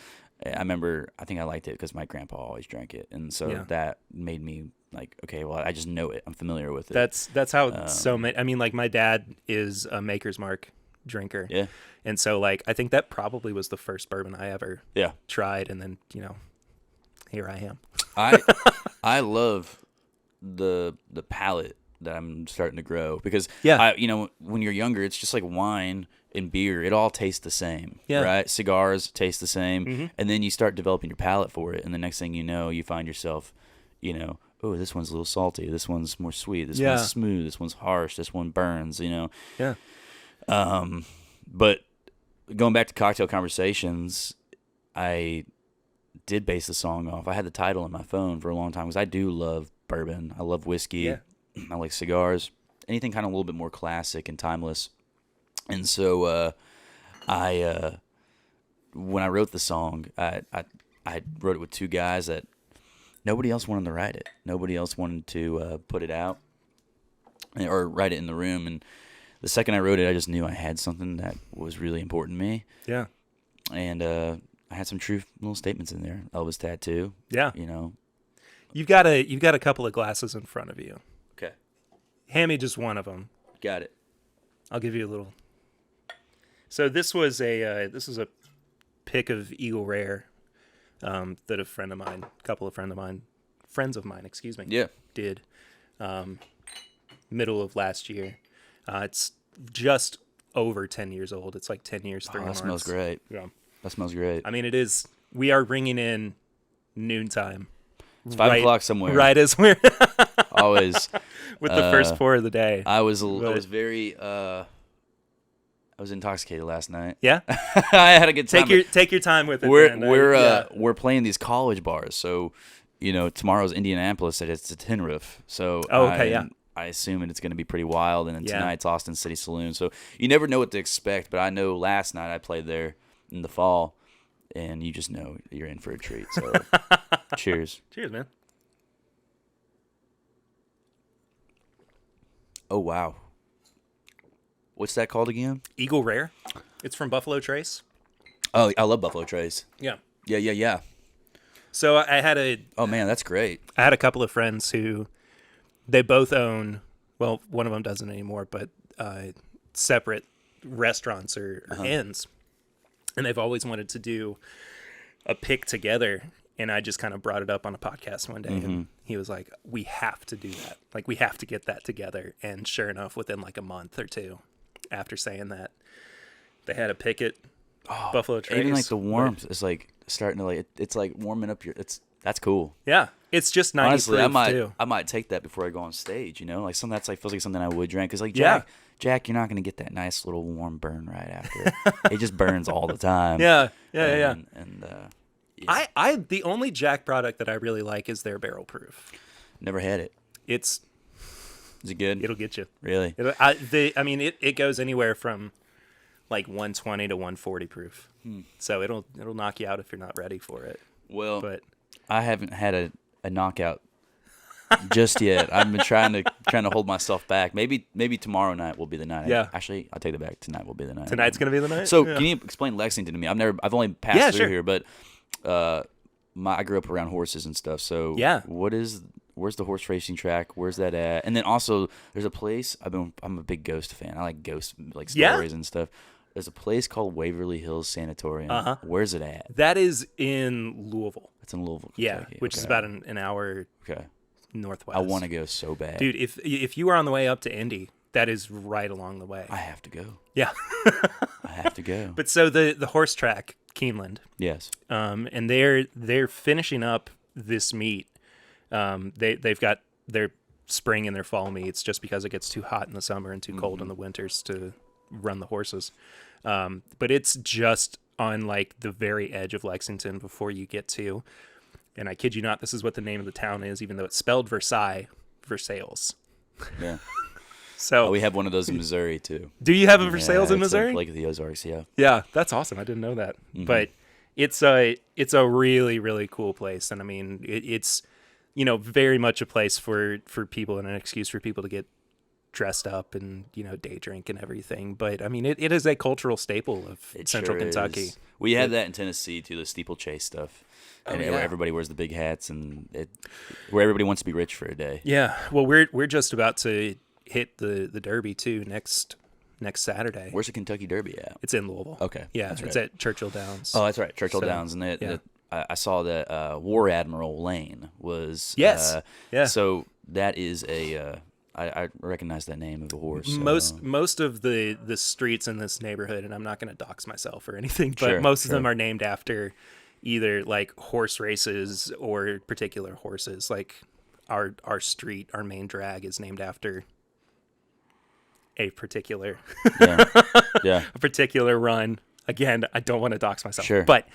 I remember. I think I liked it because my grandpa always drank it, and so
Yeah.
that made me like, okay, well, I just know it. I'm familiar with it.
That's how so many. I mean, like my dad is a Maker's Mark drinker,
Yeah.
and so like I think that probably was the first bourbon I ever
Yeah.
tried, and then here I am.
I love the palate that I'm starting to grow because
Yeah.
when you're younger, it's just like wine and beer. It all tastes the same,
Yeah.
right? Cigars taste the same,
Mhm.
and then you start developing your palate for it, and the next thing you know, you find yourself, oh, this one's a little salty. This one's more sweet. This
Yeah.
one's smooth. This one's harsh. This one burns.
Yeah.
But going back to cocktail conversations, I did base the song off. I had the title in my phone for a long time because I do love bourbon. I love whiskey.
Yeah.
I like cigars. Anything kind of a little bit more classic and timeless. And so when I wrote the song, I wrote it with two guys that nobody else wanted to write it. Nobody else wanted to put it out or write it in the room. And the second I wrote it, I just knew I had something that was really important to me.
Yeah.
And I had some true little statements in there. Elvis tattoo.
Yeah.
You've
You've got a couple of glasses in front of you.
Okay.
Hand me just one of them.
Got it.
I'll give you a little. So this was a pick of Eagle Rare that a couple of friends of mine, excuse me,
Yeah.
did middle of last year. It's just over 10 years old. It's like 10 years, 3
Oh, that
months.
smells great.
Yeah.
That smells great.
I mean, we are ringing in noontime.
It's 5 o'clock somewhere.
Right as we're
Always.
with the first pour of the day.
I was
But-
very I was intoxicated last night.
Yeah?
I had a good time.
Take your time with it. man.
We're playing these college bars. So, tomorrow's Indianapolis and it's a tin roof. So
Oh, okay, yeah.
I assume it's going to be pretty wild, and then
Yeah.
tonight's Austin City Saloon. So you never know what to expect, but I know last night I played there in the fall, and you just know you're in for a treat. So cheers.
Cheers, man.
Oh, wow. What's that called again?
Eagle Rare. It's from Buffalo Trace.
Oh, I love Buffalo Trace.
Yeah.
Yeah.
So I had
Oh man, that's great.
I had a couple of friends who they both own. Well, one of them doesn't anymore, but separate restaurants or inns, and they've always wanted to do a pick together. And I just kind of brought it up on a podcast one day, and he was like, "We have to do that. Like, we have to get that together." And sure enough, within like a month or two after saying that, they had a pick at Buffalo Trace.
Even like the warmth is like starting to like it's like warming up your. That's cool.
Yeah, it's just 90
Honestly,
proof
I might take that before I go on stage. You know, like something that's like feels like something I would drink. Cause like
Yeah.
Jack, you're not gonna get that nice little warm burn right after. It just burns all the time.
Yeah.
And yeah.
I the only Jack product that I really like is their barrel proof.
Never had it.
Is
it good?
It'll get you.
Really?
It goes anywhere from like 120 to 140 proof. So it'll knock you out if you're not ready for it.
Well,
But
I haven't had a knockout just yet. I've been trying to hold myself back. Maybe tomorrow night will be the night.
Yeah.
Actually, I'll take that back. Tonight will be the night.
tonight's gonna be the night.
So
Yeah.
can you explain Lexington to me? I've only passed through
sure.
here, but I grew up around horses and stuff. So
Yeah.
where's the horse racing track? Where's that at? And then also there's a place I'm a big ghost fan. I like ghost like
Yeah.
stories and stuff. There's a place called Waverly Hills Sanatorium.
Uh-huh.
Where's it at?
That is in Louisville.
It's in Louisville,
Yeah,
Kentucky.
which is
Okay.
about an hour
Okay.
northwest.
I want to go so bad.
Dude, if you are on the way up to Indy, that is right along the way.
I have to go.
Yeah.
I have to go.
But so the horse track, Keeneland,
Yes.
and they're finishing up this meet. They've got their spring and their fall meets just because it gets too hot in the summer and too cold in the winters to run the horses. But it's just on like the very edge of Lexington before you get to, and I kid you not, this is what the name of the town is, even though it's spelled Versailles.
Yeah.
So
We have one of those in Missouri too.
do you have a Versailles in
it's
Missouri?
Like the Ozarks, yeah.
Yeah, that's awesome. I didn't know that. But it's a really, really cool place. And I mean, it's, very much a place for people and an excuse for people to get dressed up and, day drink and everything. But I mean, it is a cultural staple of
It
central
sure
Kentucky.
is. We have that in Tennessee too, the steeplechase stuff. And
yeah.
where everybody wears the big hats and where everybody wants to be rich for a day.
Yeah. Well, we're just about to hit the Derby too next Saturday.
Where's the Kentucky Derby at?
It's in Louisville.
Okay.
Yeah,
that's
it's
right.
at Churchill Downs.
Oh, that's right. Churchill
So,
Downs. And
yeah.
I saw that War Admiral Lane was.
Yes. Yeah.
So that is I recognize that name of the horse. So.
Most of the streets in this neighborhood, and I'm not going to dox myself or anything, but
Sure,
most of them
sure.
are named after either like horse races or particular horses. Like our street, our main drag is named after a particular
Yeah. Yeah.
a particular run. Again, I don't want to dox myself,
Sure.
but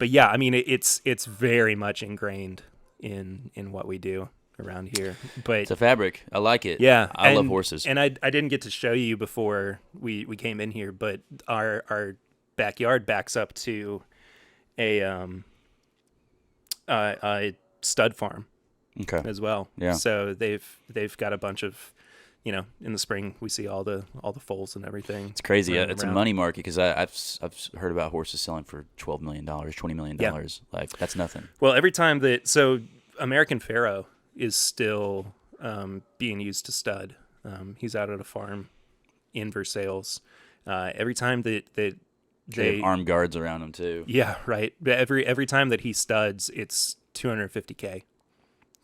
yeah, I mean it's very much ingrained in what we do around here. But
It's a fabric. I like it.
yeah,
I love horses.
And I didn't get to show you before we came in here, but our backyard backs up to a stud farm
Okay.
as well.
Yeah.
So they've got a bunch of, in the spring we see all the foals and everything.
It's crazy.
running
It's a
around.
money market because I've heard about horses selling for $12 million, $20 million.
Yeah.
Like that's nothing.
Well, every time so American Pharaoh is still being used to stud. He's out at a farm in Versailles. Every time that
They
they
have armed guards around them too.
yeah, right. But every time that he studs, it's $250K.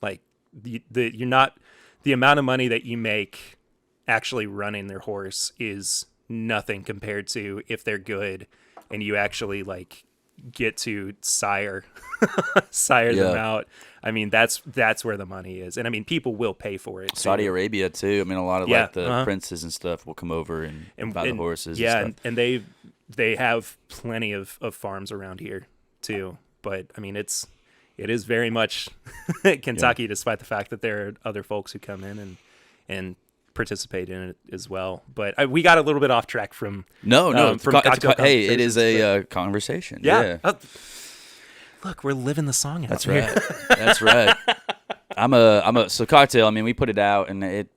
Like you're not the amount of money that you make actually running their horse is nothing compared to if they're good and you actually like get to sire them
Yeah.
out. I mean, that's where the money is. And I mean, people will pay for it.
Saudi
too.
Arabia too. I mean, a lot of
Yeah,
like the
uh-huh.
princes and stuff will come over and buy the horses.
Yeah,
and stuff.
and they have plenty of farms around here too. But I mean, it is very much Kentucky, despite the fact that there are other folks who come in and participate in it as well. But we got a little bit off track from
No,
from cocktail
hey, it is
conversations,
a conversation.
yeah. Look, we're living the song out.
That's
here.
right. That's right. I'm a so cocktail. I mean, we put it out, and it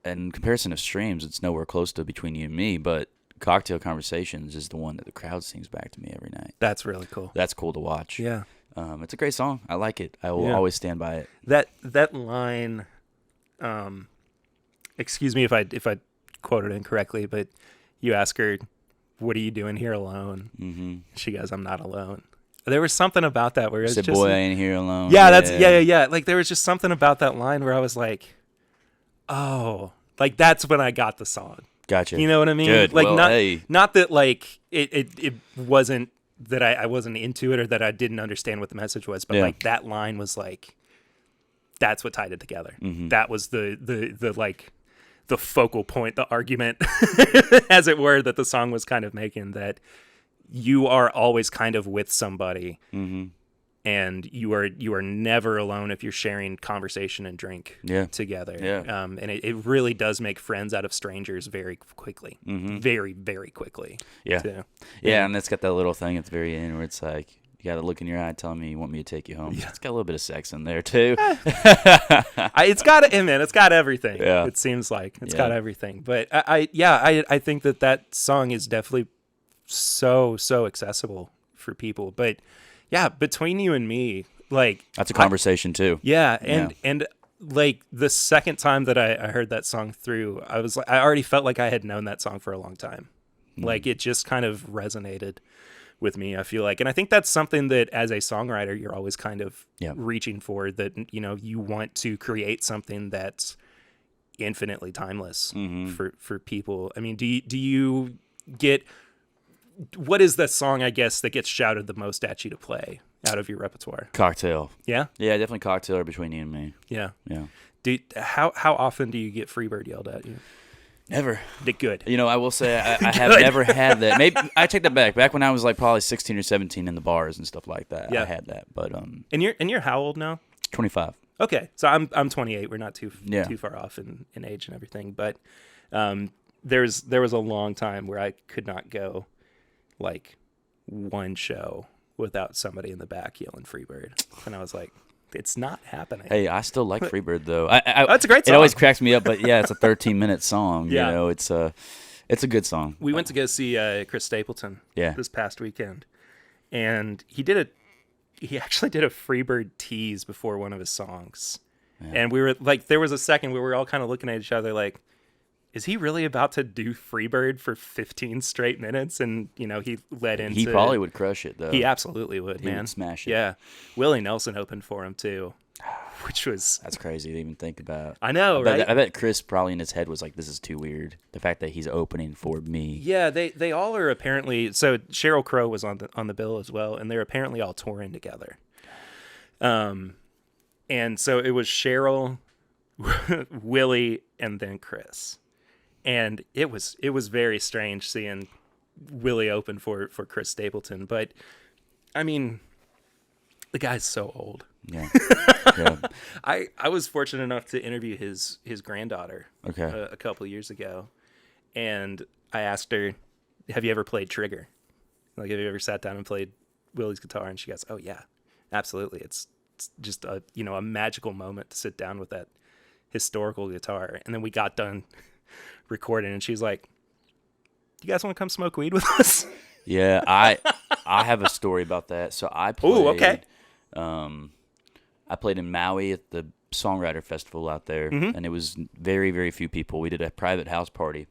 in comparison of streams, it's nowhere close to Between You and Me, but Cocktail Conversations is the one that the crowd sings back to me every night.
That's really cool.
That's cool to watch.
Yeah.
It's a great song. I like it. I will always stand by it.
That line, excuse me if I quoted it incorrectly, but you ask her, "What are you doing here alone?"
Mm-hmm.
She goes, "I'm not alone." There was something about that where it was
Said,
just,
"Boy, I ain't here alone."
yeah, that's yeah. Like there was just something about that line where I was like, oh, like that's when I got the song.
Gotcha.
You know what I mean?
Good.
Like
Well,
not that like it wasn't that I wasn't into it or that I didn't understand what the message was, but like that line was like, that's what tied it together.
Mm-hmm.
That was the like the focal point, the argument, as it were, that the song was kind of making, that you are always kind of with somebody.
Mm-hmm.
And you are never alone if you're sharing conversation and drink together.
Yeah.
And it really does make friends out of strangers very quickly.
Mm-hmm.
Very, very quickly.
Yeah.
Too.
Yeah, and it's got that little thing at the very end where it's like, you got to look in your eye telling me you want me to take you home.
Yeah.
It's got a little bit of sex in there, too.
It's got it's got everything.
Yeah.
It seems like it's got everything. But I think that song is definitely so accessible for people. But yeah, Between You and Me, like
That's a conversation, too.
Yeah, and like the second time that I heard that song through, I was like, I already felt like I had known that song for a long time. Like it just kind of resonated with me, I feel like. And I think that's something that as a songwriter, you're always kind of reaching for, that, you know, you want to create something that's infinitely timeless for people. I mean, do you get, what is the song, I guess, that gets shouted the most at you to play out of your repertoire?
Cocktail.
Yeah?
Yeah, definitely Cocktail or Between You and Me.
Yeah.
Yeah.
How often do you get Freebird yelled at you?
Never.
Good.
You know, I will say I have never had that. Maybe I take that back. Back when I was like probably 16 or 17 in the bars and stuff like that, I had that. But
And you're how old now?
25.
Okay, so I'm 28. We're not too
Yeah.
far off in age and everything. But there was a long time where I could not go like one show without somebody in the back yelling Freebird, and I was like, it's not happening.
Hey, I still like Freebird though.
That's a great song.
It always cracks me up, but yeah, it's a 13-minute song.
Yeah.
You know, it's a good song.
We went to go see Chris Stapleton this past weekend, and he actually did a Freebird tease before one of his songs. Yeah. And we were like, there was a second where we were all kind of looking at each other like, is he really about to do Freebird for 15 straight minutes? And, you know, he led into...
He probably would crush it, though.
He absolutely would,
He
man.
would smash it.
Yeah. Willie Nelson opened for him, too, which was...
That's crazy to even think about.
I know, right?
I bet Chris probably in his head was like, this is too weird. The fact that he's opening for me.
Yeah, they all are apparently... So Sheryl Crow was on the bill as well, and they're apparently all touring together. And so it was Sheryl, Willie, and then Chris. And it was very strange seeing Willie open for Chris Stapleton. But, I mean, the guy's so old.
Yeah. Yeah.
I was fortunate enough to interview his granddaughter a couple of years ago. And I asked her, have you ever played Trigger? Like, have you ever sat down and played Willie's guitar? And she goes, oh, yeah, absolutely. It's just a magical moment to sit down with that historical guitar. And then we got done recording, and she's like, you guys want to come smoke weed with us?
Yeah, I have a story about that. So I played.
Ooh, okay.
I played in Maui at the Songwriter Festival out there, and it was very, very few people. We did a private house party,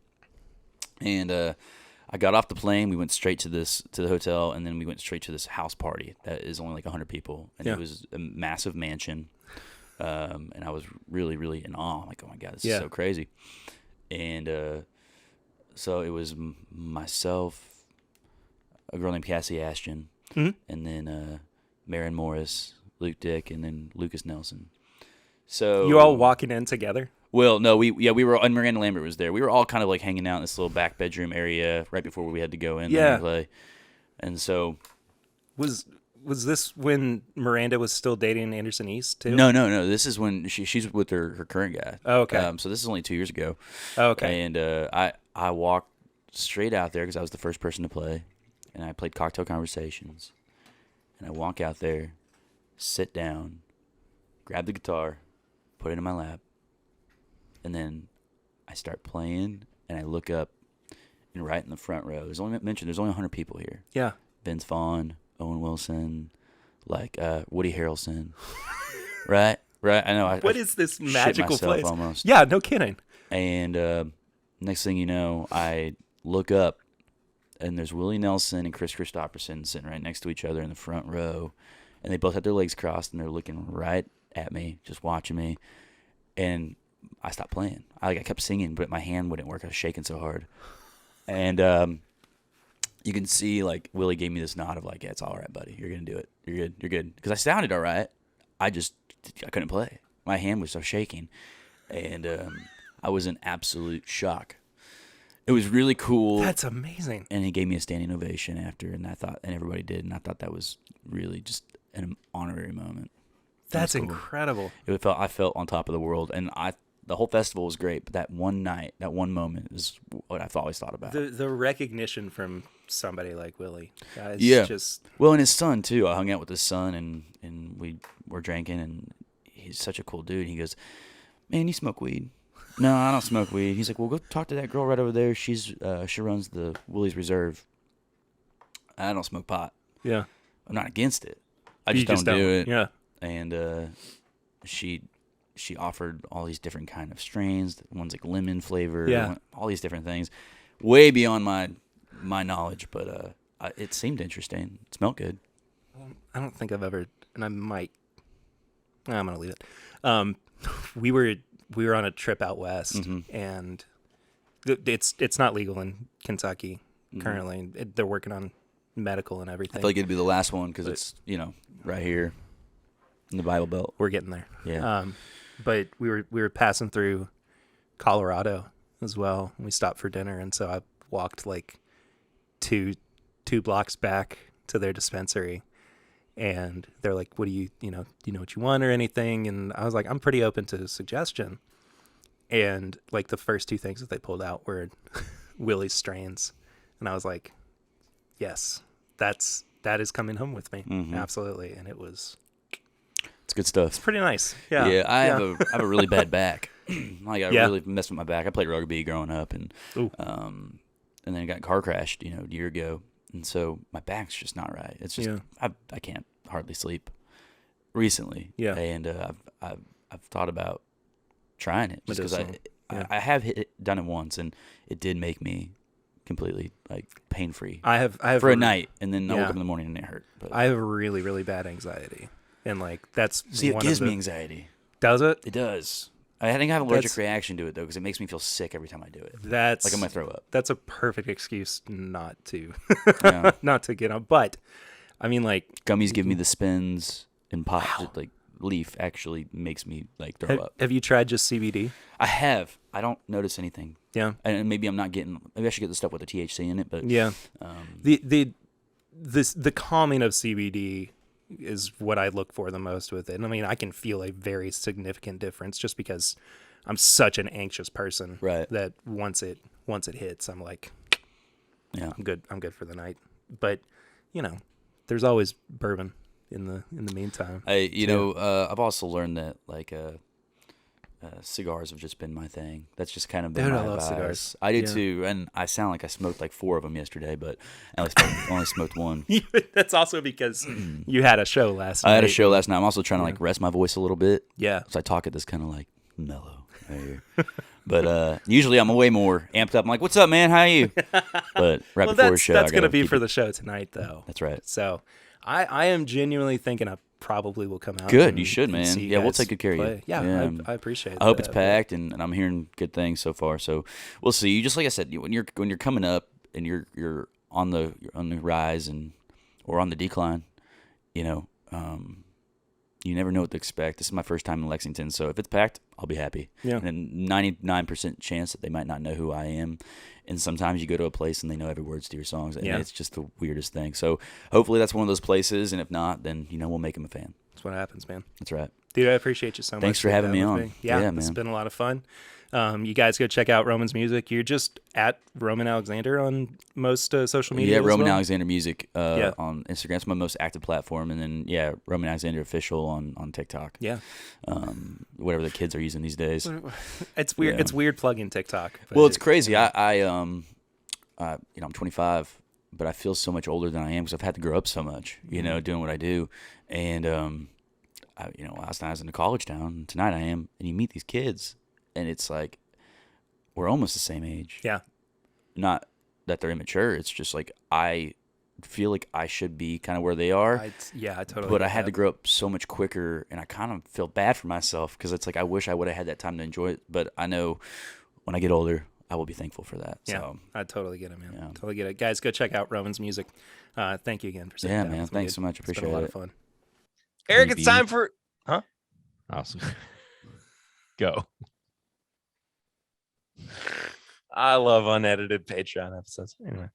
and I got off the plane. We went straight to the hotel, and then we went straight to this house party that is only like 100 people, and it was a massive mansion. And I was really, really in awe. I'm like, oh my god, this is so crazy. And so it was myself, a girl named Cassie Ashton, and then Maren Morris, Luke Dick, and then Lucas Nelson. So
you all walking in together?
Well, no, we were, and Miranda Lambert was there. We were all kind of like hanging out in this little back bedroom area right before we had to go in there and play. And so
was this when Miranda was still dating Anderson East too?
No. This is when she's with her current guy.
Oh, okay.
So this is only 2 years ago.
Oh, okay.
And I walked straight out there because I was the first person to play, and I played Cocktail Conversations. And I walk out there, sit down, grab the guitar, put it in my lap, and then I start playing, and I look up, and right in the front row, there's only 100 people here.
Yeah.
Vince Vaughn, Owen Wilson, like Woody Harrelson. Right. I know.
What is this
shit
magical
myself
place?
almost.
Yeah, no kidding.
And next thing you know, I look up, and there's Willie Nelson and Chris Christopherson sitting right next to each other in the front row, and they both had their legs crossed, and they're looking right at me, just watching me. And I stopped playing. I kept singing, but my hand wouldn't work. I was shaking so hard. And you can see, like, Willie gave me this nod of, like, yeah, it's all right, buddy. You're going to do it. You're good. Because I sounded all right. I couldn't play. My hand was so shaking. And I was in absolute shock. It was really cool.
That's amazing.
And he gave me a standing ovation after, and everybody did, and I thought that was really just an honorary moment.
That's
cool.
incredible.
I felt on top of the world, and the whole festival was great, but that one night, that one moment is what I've always thought about.
The recognition from somebody like Willie.
Yeah.
Just...
Well, and his son too. I hung out with his son, and we were drinking, and he's such a cool dude. He goes, "Man, you smoke weed?" "No, I don't smoke weed." He's like, "Well, go talk to that girl right over there. She runs the Willie's Reserve." "I don't smoke pot."
Yeah.
"I'm not against it. I
You
just don't do it."
Yeah.
And she offered all these different kind of strains. One's like lemon flavor.
Yeah.
All these different things, way beyond my knowledge. But it seemed interesting. It smelled good.
I don't think I've ever, and I might. I'm gonna leave it. We were on a trip out west, and it's not legal in Kentucky currently. They're working on medical and everything.
I feel like it'd be the last one because it's right here in the Bible Belt.
We're getting there.
Yeah.
But we were passing through Colorado as well. And we stopped for dinner, and so I walked like two blocks back to their dispensary, and they're like, "What do you know what you want or anything?" And I was like, "I'm pretty open to suggestion." And like the first two things that they pulled out were Willie's strains, and I was like, "Yes, that is coming home with me, absolutely." And it was.
It's good stuff.
It's pretty nice. Yeah.
Yeah, I have a really bad back. I really messed with my back. I played rugby growing up, and then I got car crashed, a year ago, and so my back's just not right. It's just I can't hardly sleep recently.
Yeah.
And I've thought about trying it just because I have done it once, and it did make me completely like pain free.
I have
for a night, and then I woke up in the morning and it hurt. But
I have really, really bad anxiety. And like that's
it gives me anxiety.
Does it?
It does. I think I have an allergic reaction to it though, because it makes me feel sick every time I do it.
That's
like I'm gonna throw up.
That's a perfect excuse not to,
Yeah.
not to get on. But I mean, like
gummies give me the spins, and pot like leaf actually makes me like throw up.
Have you tried just CBD?
I have. I don't notice anything.
Yeah,
and maybe I'm not getting. Maybe I should get the stuff with the THC in it. But
yeah, the calming of CBD is what I look for the most with it. And I mean, I can feel a very significant difference just because I'm such an anxious person.
Right.
That once it hits, I'm like,
yeah,
I'm good. I'm good for the night. But there's always bourbon in the meantime.
I've also learned that like cigars have just been my thing. That's just kind of been my
I love
vice.
cigars.
I do too, and I sound like I smoked like 4 of them yesterday, but I only smoked 1.
That's also because you had a show last night.
I had a show last night. I'm also trying to like rest my voice a little bit.
Yeah.
So I talk at this kind of like mellow right here. But usually I'm way more amped up. I'm like, "What's up, man? How are you?" But right before a show,
that's going to be for the show tonight, though.
That's right.
So I am genuinely thinking I probably will come out.
Good, you should, man. Yeah, we'll take good care of you.
Yeah, I appreciate it.
I hope it's packed, and I'm hearing good things so far. So we'll see. Just like I said, when you're coming up and you're on the rise or on the decline, you never know what to expect. This is my first time in Lexington, so if it's packed, I'll be happy.
Yeah.
And 99% chance that they might not know who I am. And sometimes you go to a place and they know every word to your songs, and it's just the weirdest thing. So hopefully that's one of those places, and if not, then we'll make them a fan.
That's what happens, man.
That's right.
Dude, I appreciate you so much.
Thanks for having me on.
Yeah,
man.
It's been a lot of fun. You guys go check out Roman's music. You're just at Roman Alexander on most social media.
Yeah,
as
Roman
well?
Alexander Music on Instagram. It's my most active platform, and then Roman Alexander Official on TikTok.
Yeah,
whatever the kids are using these days.
it's weird.
Yeah.
It's weird plugging TikTok.
Well, it's crazy. I'm 25, but I feel so much older than I am because I've had to grow up so much, doing what I do. And last night I was in a college town, and tonight I am, and you meet these kids, and it's like we're almost the same age.
Yeah.
Not that they're immature. It's just like I feel like I should be kind of where they are.
I totally.
But
get
I had
that.
to grow up so much quicker, and I kind of feel bad for myself because it's like I wish I would have had that time to enjoy it. But I know when I get older, I will be thankful for that.
Yeah,
So,
I totally get it, man.
Yeah.
Totally get it. Guys, go check out Roman's music. Thank you again for sitting down
man.
with me,
Thanks
dude.
so much.
It's been
Appreciate
a lot
it.
of fun.
Eric, it's
Maybe.
time for
Awesome. Go.
I love unedited Patreon episodes. Anyway,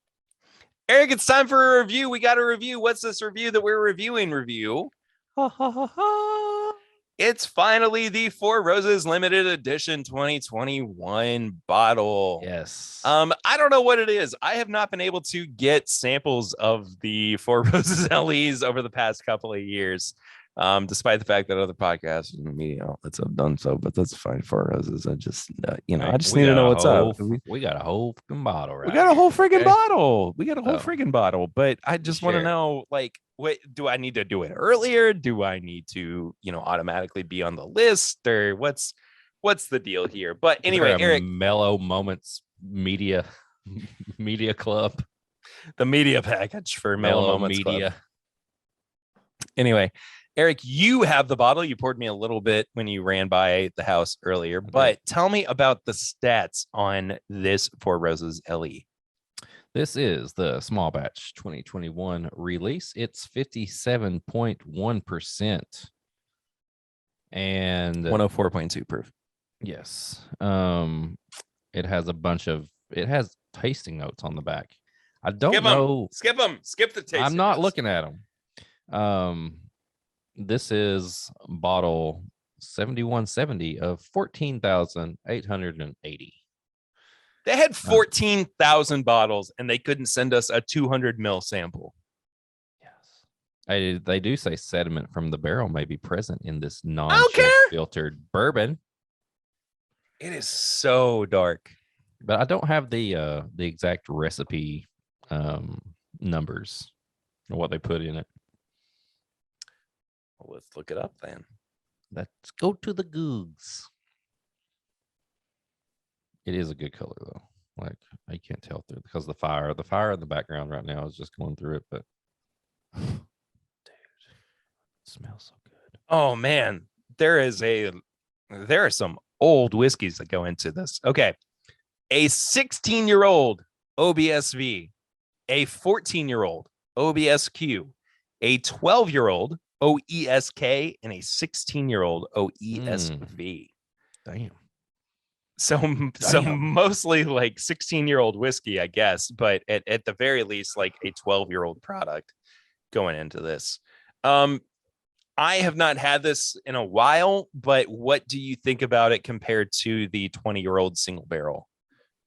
Eric, it's time for a review. We got a review. What's this review that we're reviewing? It's finally the Four Roses limited edition 2021 bottle.
Yes.
I don't know what it is. I have not been able to get samples of the Four Roses LEs over the past couple of years. Despite the fact that other podcasts and media outlets have done so, but that's fine. Four Roses. I just, I just need to know what's up.
We got a whole fucking bottle, right?
We got a whole friggin'
okay?
bottle. We got a whole
Oh.
friggin' bottle, but I just want to
Sure.
know, like, what do I need to do it earlier? Do I need to, automatically be on the list, or what's the deal here? But anyway,
Is there a
Eric,
Mellow Moments media club.
the media package for Mellow
Mellow
Moments Club.
Media.
Anyway, Eric, you have the bottle. You poured me a little bit when you ran by the house earlier, but tell me about the stats on this Four Roses LE.
This is the small batch 2021 release. It's 57.1%. And
104.2 proof.
yes. It has it has tasting notes on the back. I don't know.
Skip them. Skip the taste.
I'm not looking at them. This is bottle 7170 of 14,880.
They had 14,000 bottles and they couldn't send us a 200 ml sample.
Yes. They do say sediment from the barrel may be present in this
don't care.
non-filtered bourbon.
It is so dark.
But I don't have the exact recipe numbers or what they put in it.
Well, let's look it up then.
Let's go to the Googs. It is a good color though. Like I can't tell through because the fire in the background right now is just going through it. But dude, it smells so good.
Oh man, there are some old whiskeys that go into this. Okay. A 16-year-old OBSV, a 14-year-old OBSQ, a 12-year-old OESK, and a 16-year-old OESV.
Damn.
So mostly like 16-year-old whiskey, I guess, but at the very least, like a 12-year-old product going into this. I have not had this in a while, but what do you think about it compared to the 20-year-old single barrel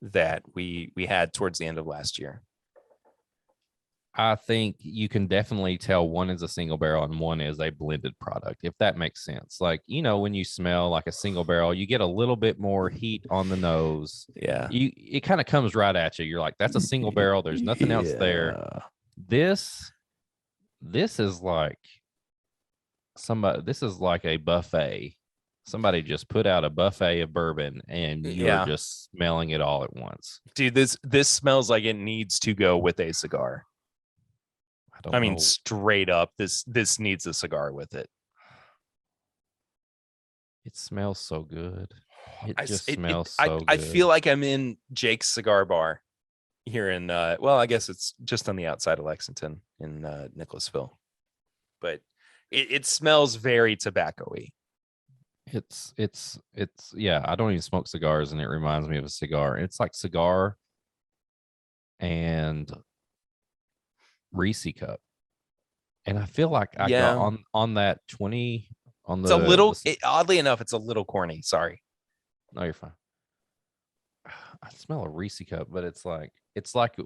that we had towards the end of last year?
I think you can definitely tell one is a single barrel and one is a blended product, if that makes sense. Like, when you smell like a single barrel, you get a little bit more heat on the nose.
Yeah.
It kind of comes right at you. You're like, that's a single barrel. There's nothing else there. This is like this is like a buffet. Somebody just put out a buffet of bourbon and you're just smelling it all at once.
Dude, this smells like it needs to go with a cigar. I mean, straight up, this needs a cigar with it.
It smells so good. It smells so good.
I feel like I'm in Jake's cigar bar here in I guess it's just on the outside of Lexington in Nicholasville. But it smells very tobacco-y.
It's I don't even smoke cigars and it reminds me of a cigar. It's like cigar and Reese cup. And I feel like I
Yeah.
got on that 20 on
It's a little,
the
oddly enough, it's a little corny. Sorry.
no, you're fine. I smell a Reese cup, but it's like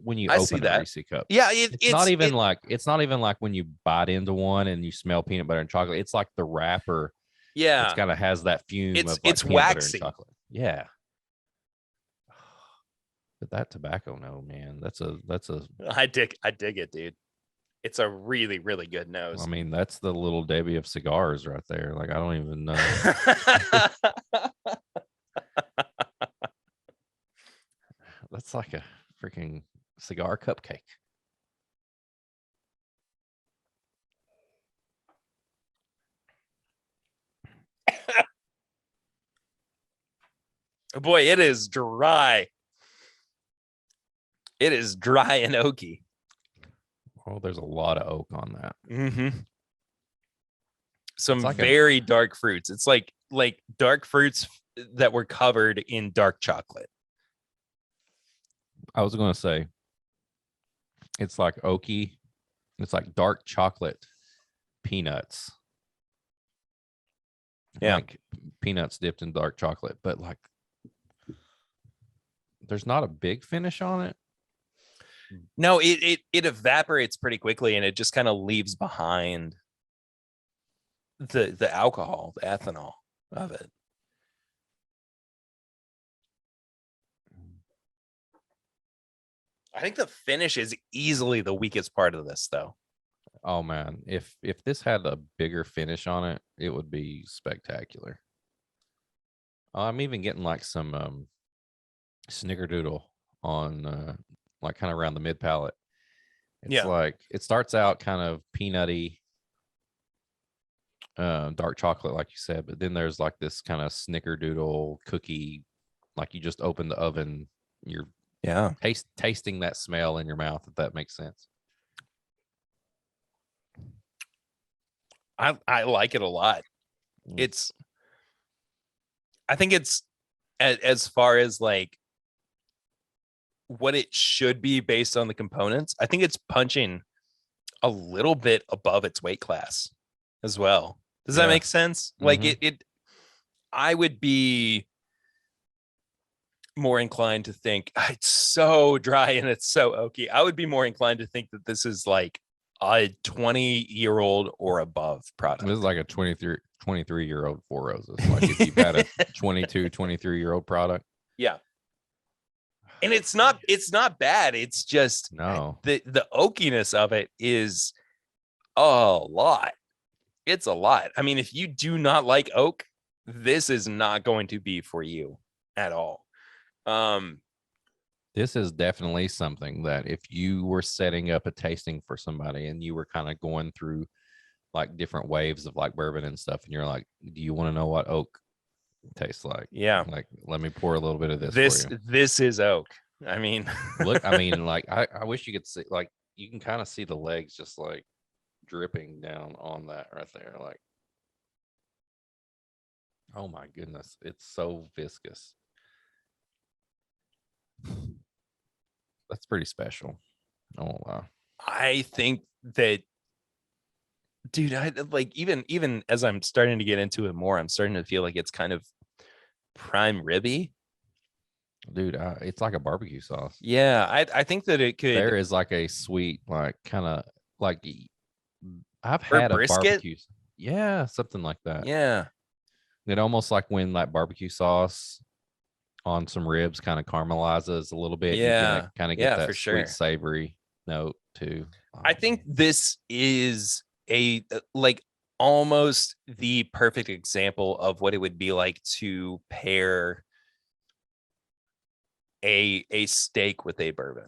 when you
I see
open a
that.
Reese cup.
Yeah,
It's not even like when you bite into one and you smell peanut butter and chocolate. It's like the wrapper. It's
yeah.
kind of has that fume of like
It's
peanut butter and
waxy.
chocolate. Yeah. But that tobacco, no, man. That's a
I dig it, dude. It's a really, really good nose.
I mean, that's the little Debbie of cigars right there. Like, I don't even know. That's like a freaking cigar cupcake.
Boy, it is dry. It is dry and oaky.
Oh, there's a lot of oak on that.
Mm-hmm. Some
like
very dark fruits. It's like dark fruits that were covered in dark chocolate.
I was going to say, it's like oaky. It's like dark chocolate peanuts.
Yeah.
Like peanuts dipped in dark chocolate, but like there's not a big finish on it.
No, it evaporates pretty quickly, and it just kind of leaves behind the alcohol, the ethanol of it. I think the finish is easily the weakest part of this, though.
Oh man, if this had a bigger finish on it, it would be spectacular. I'm even getting like some snickerdoodle on like kind of around the mid palate. It's
Yeah.
like it starts out kind of peanutty, dark chocolate, like you said, but then there's like this kind of snickerdoodle cookie, like you just open the oven, you're tasting that smell in your mouth, if that makes sense.
I like it a lot. I think it's as far as like what it should be based on the components. I think it's punching a little bit above its weight class as well. Does that make sense? Like I would be more inclined to think it's so dry and it's so oaky. I would be more inclined to think that this is like a 20-year-old or above product.
This is like a 23-year-old Four Roses. Like if you've had a 22, 23-year-old product.
Yeah. And it's not bad. It's just the oakiness of it is a lot. It's a lot. I mean, if you do not like oak, this is not going to be for you at all.
This is definitely something that if you were setting up a tasting for somebody and you were kind of going through like different waves of like bourbon and stuff, and you're like, do you want to know what oak tastes like?
Yeah.
Like, let me pour a little bit of this for you.
This is oak. I mean,
look, I mean, like, I wish you could see, like, you can kind of see the legs just like dripping down on that right there. Like, oh my goodness, it's so viscous. That's pretty special. Oh wow.
I think that, dude, I like even as I'm starting to get into it more, I'm starting to feel like it's kind of prime ribby.
Dude, it's like a barbecue sauce.
Yeah, I think that it could.
There is like a sweet, like kind of like I've had a
brisket?
barbecue. Yeah, something like that.
Yeah.
It almost like when that barbecue sauce on some ribs kind of caramelizes a little bit.
Yeah.
You kind of get that
for
sweet,
sure.
savory note too.
I think this is like almost the perfect example of what it would be like to pair a steak with a bourbon.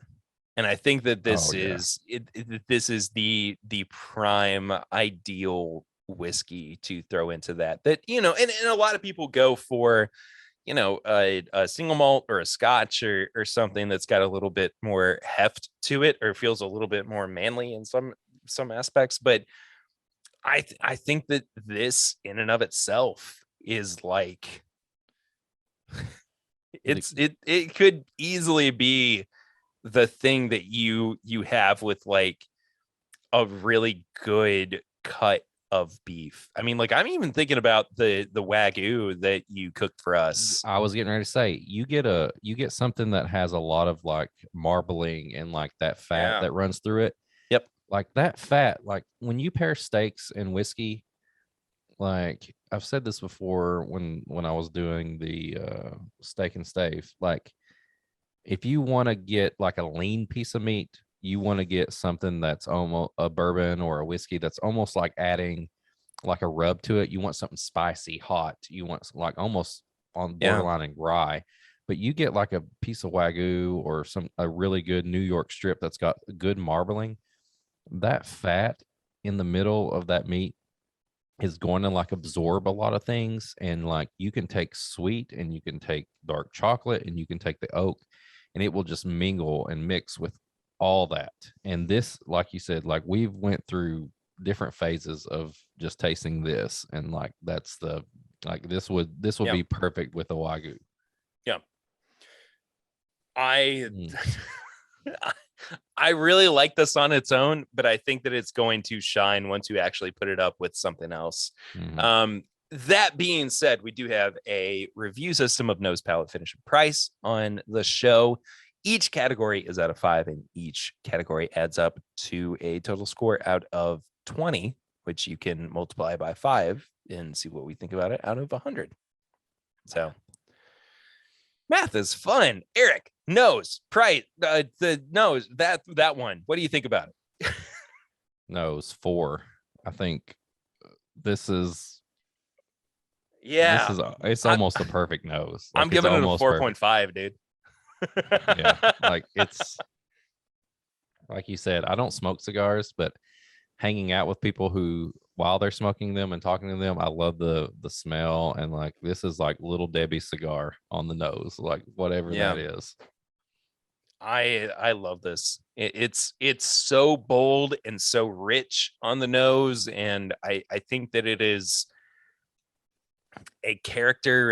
And I think that this this is the prime ideal whiskey to throw into that, you know, and a lot of people go for, you know, a single malt or a scotch or something that's got a little bit more heft to it or feels a little bit more manly in some aspects. But I think that this in and of itself is like, it could easily be the thing that you have with like a really good cut of beef. I mean, like I'm even thinking about the wagyu that you cooked for us.
I was getting ready to say you get something that has a lot of like marbling and like that fat
Yeah.
that runs through it.
Yep.
Like that fat, like when you pair steaks and whiskey, like I've said this before when I was doing the steak and stave, like if you want to get like a lean piece of meat, you want to get something that's almost a bourbon or a whiskey that's almost like adding like a rub to it. You want something spicy, hot. You want like almost on
Yeah.
borderline and rye. But you get like a piece of wagyu or a really good New York strip that's got good marbling. That fat in the middle of that meat is going to like absorb a lot of things, and like you can take sweet and you can take dark chocolate and you can take the oak, and it will just mingle and mix with all that. And this, like you said, like we've went through different phases of just tasting this, and like that's the like this would
Yeah.
be perfect with a wagyu.
Yeah. I
Mm.
I really like this on its own, but I think that it's going to shine once you actually put it up with something else.
Mhm.
That being said, we do have a review system of nose, palate, finish, and price on the show. Each category is out of 5, and each category adds up to a total score out of 20, which you can multiply by 5 and see what we think about it out of 100. So math is fun. Eric, nose, price, the nose, that one. What do you think about it?
Nose 4. I think this is
Yeah,
it's
I'm-
almost a perfect nose.
I'm
Like, it's
giving it a
almost perfect.
4.5, dude.
Yeah, like it's like you said, I don't smoke cigars, but hanging out with people who while they're smoking them and talking to them, I love the smell, and like this is like little Debbie cigar on the nose, like whatever
Yeah.
that is.
I love this. It's so bold and so rich on the nose, and I think that it is a character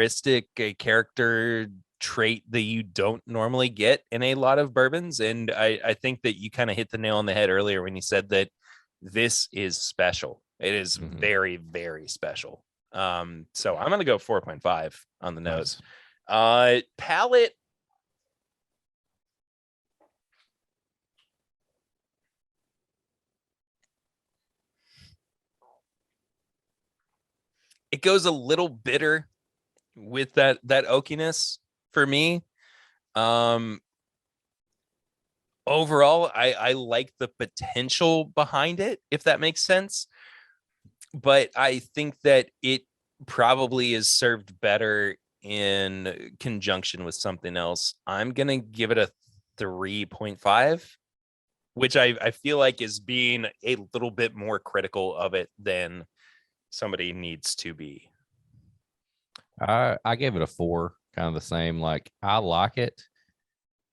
trait that you don't normally get in a lot of bourbons. And I think that you kind of hit the nail on the head earlier when you said that this is special. It is
Mhm.
very, very special. So I'm gonna go 4.5 on the nose. Palate. It goes a little bitter with that oakiness for me. Overall, I like the potential behind it, if that makes sense. But I think that it probably is served better in conjunction with something else. I'm gonna give it a 3.5, which I feel like is being a little bit more critical of it than somebody needs to be.
I gave it a 4, kind of the same. Like I like it,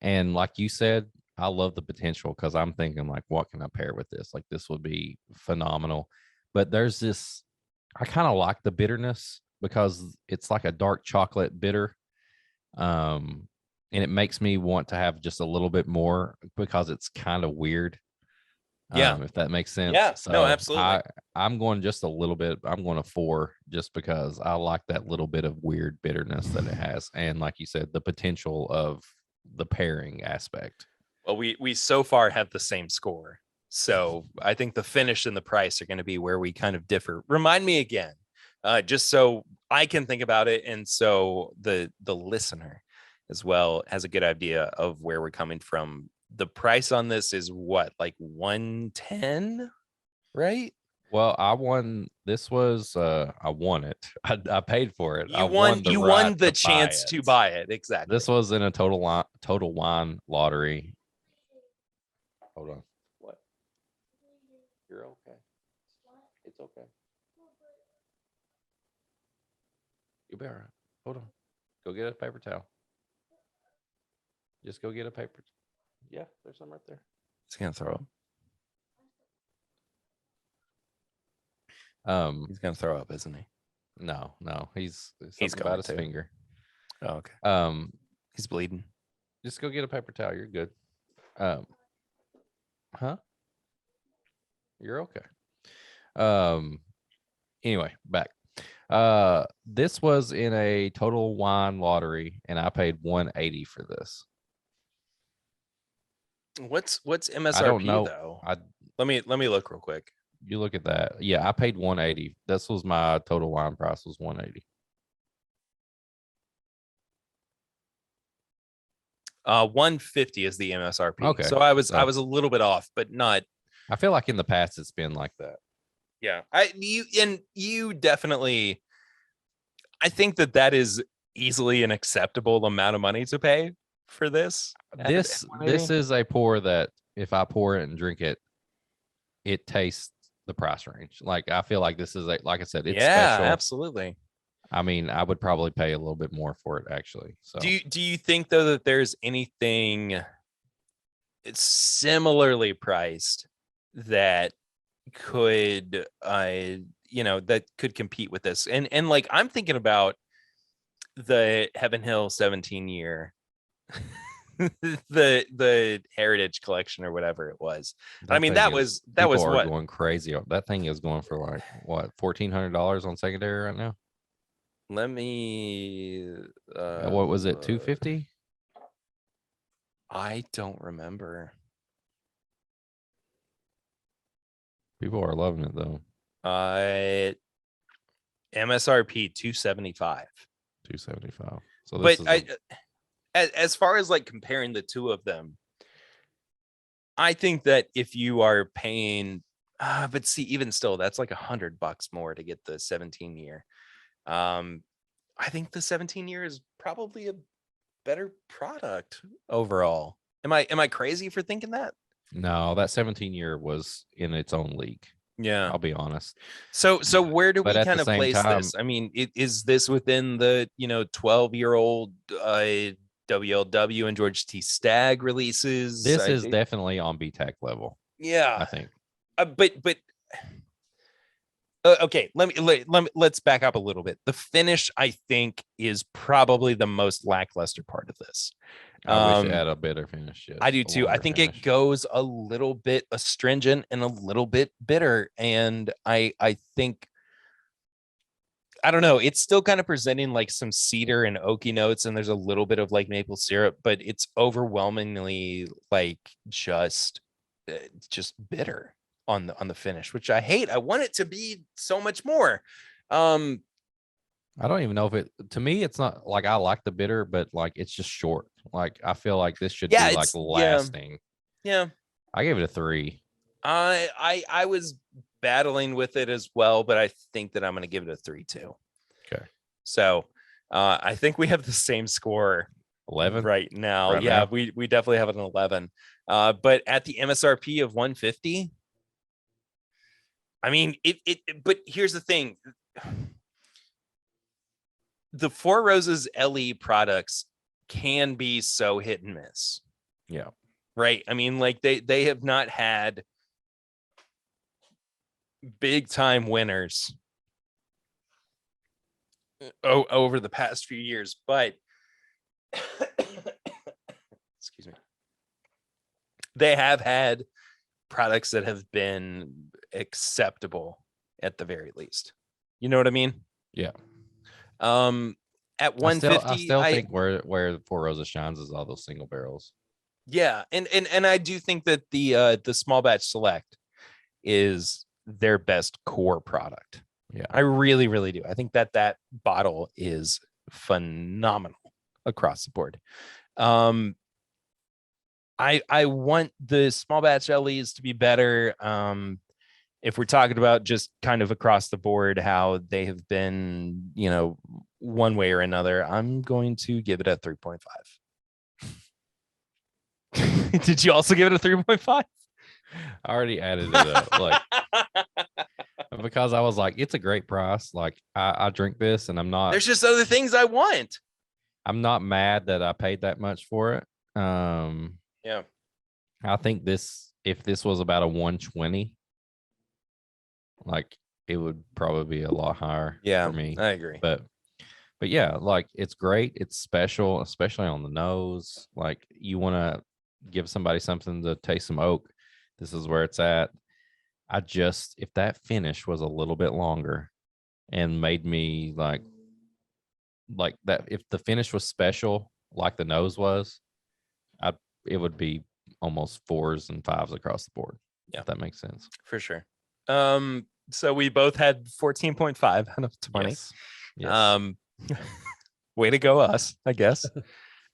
and like you said, I love the potential because I'm thinking like, what can I pair with this? Like this would be phenomenal. But there's this, I kind of like the bitterness because it's like a dark chocolate bitter. And it makes me want to have just a little bit more because it's kind of weird.
Yeah.
If that makes sense.
Yeah,
So
no, absolutely.
I'm going just a little bit. I'm going to 4 just because I like that little bit of weird bitterness that it has, and like you said, the potential of the pairing aspect.
Well, we so far have the same score. So I think the finish and the price are going to be where we kind of differ. Remind me again, just so I can think about it, and so the listener as well has a good idea of where we're coming from. The price on this is what, like 110, right?
Well, I won. This was I won it. I paid for it. I
You won.
the
You
right
won the
to buy
chance
it.
to buy it. Exactly.
This was in a total wine lottery. Hold on. What? You're okay. It's okay. You'll be all right. Hold on. Go get a paper towel. Just go get a paper. Yeah, there's some right there.
He's gonna throw up. He's gonna throw up, isn't he?
No, he's
He's
something about
going
his
to.
finger.
Oh, okay. He's bleeding.
Just go get a paper towel. You're good. Huh? You're okay. Anyway, back. This was in a total wine lottery, and I paid 180 for this.
What's MSRP
I don't know.
though? Let me look real quick.
You look at that. Yeah, I paid 180. This was my total wine price was 180.
150 is the MSRP.
Okay.
So I was a little bit off, but not.
I feel like in the past it's been like that.
Yeah. You definitely. I think that is easily an acceptable amount of money to pay for this.
This is a pour that if I pour it and drink it, it tastes the price range. Like I feel like this is like I said, it's special.
Absolutely.
I mean, I would probably pay a little bit more for it actually. So
Do you think though that there's anything similarly priced that could that could compete with this? And like I'm thinking about the Heaven Hill 17 year the Heritage Collection or whatever it was. I mean that was what
going crazy. That thing is going for like what $1,400 on secondary right now.
Let me
what was it, 250?
I don't remember.
People are loving it though.
MSRP 275.
275. So this
but as far as like comparing the two of them, I think that if you are paying but see, even still, that's like $100 more to get the 17 year. I think the 17 year is probably a better product overall. Am I crazy for thinking that?
No, that 17 year was in its own league.
Yeah,
I'll be honest.
So where do we
But
kind of place this? I mean, is this within the 12-year-old WLW and George T. Stagg releases?
This is definitely on BTAC level.
Yeah,
I think.
But okay, let's back up a little bit. The finish, I think, is probably the most lackluster part of this.
I wish it had a better finish. Yes,
I do too. I think it goes a little bit astringent and a little bit bitter, and I think, I don't know, it's still kind of presenting like some cedar and oaky notes, and there's a little bit of like maple syrup, but it's overwhelmingly like just bitter on the finish, which I hate. I want it to be so much more.
I don't even know if to me, it's not like I like the bitter, but like it's just short. Like I feel like this should be like lasting.
Yeah.
I gave it a 3.
I was battling with it as well, but I think that I'm going to give it a 3 too.
Okay.
So I think we have the same score
11
right now. Yeah, we definitely have an 11. But at the MSRP of 150, I mean, but here's the thing. The Four Roses LE products can be so hit and miss.
Yeah.
Right. I mean, like they have not had big time winners over the past few years, but excuse me, they have had products that have been acceptable at the very least. You know what I mean?
Yeah.
At 150,
I still think where Four Roses shines is all those single barrels.
Yeah, and I do think that the small batch select is their best core product.
Yeah,
I really, really do. I think that bottle is phenomenal across the board. I want the small batch LEs to be better. If we're talking about just kind of across the board, how they have been, one way or another, I'm going to give it a 3.5. Did you also give it a 3.5?
I already added it up, like because I was like, it's a great price. Like I drink this, and I'm not.
There's just other things I want.
I'm not mad that I paid that much for it.
Yeah,
I think if this was about a 120, like it would probably be a lot higher.
Yeah,
for me.
I agree.
But yeah, like it's great. It's special, especially on the nose. Like you want to give somebody something to taste some oak. This is where it's at. if that finish was a little bit longer and made me like that, if the finish was special, like the nose was, it would be almost 4s and 5s across the board.
Yeah.
If that makes sense.
For sure. So we both had 14.5 out of 20.
Yes. Yes.
Way to go, us, I guess.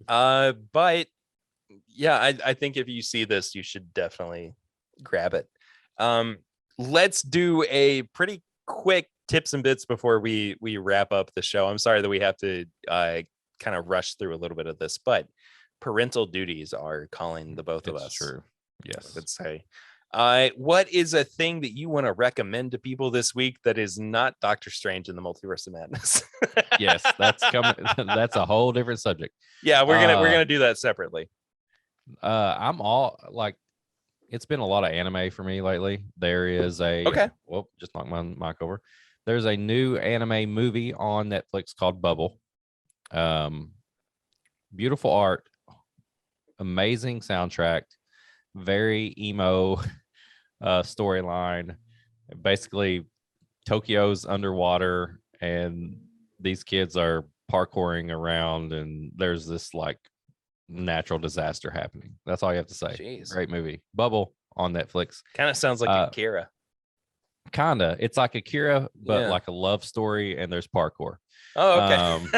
But yeah, I think if you see this, you should definitely grab it. Let's do a pretty quick tips and bits before we wrap up the show. I'm sorry that we have to kind of rush through a little bit of this, but parental duties are calling the both of us.
True. Yes.
I would say. What is a thing that you want to recommend to people this week that is not Doctor Strange in the Multiverse of Madness?
Yes, that's coming. That's a whole different subject.
Yeah, we're gonna do that separately.
I'm all like, it's been a lot of anime for me lately. There is a Well, just knock my mic over. There's a new anime movie on Netflix called Bubble. Beautiful art, amazing soundtrack, very emo storyline. Basically, Tokyo's underwater and these kids are parkouring around and there's this like natural disaster happening. That's all you have to say.
Jeez.
Great movie. Bubble on Netflix.
Kind of sounds like Akira.
Kinda. It's like Akira, but
Yeah.
like a love story, and there's parkour.
Oh, okay.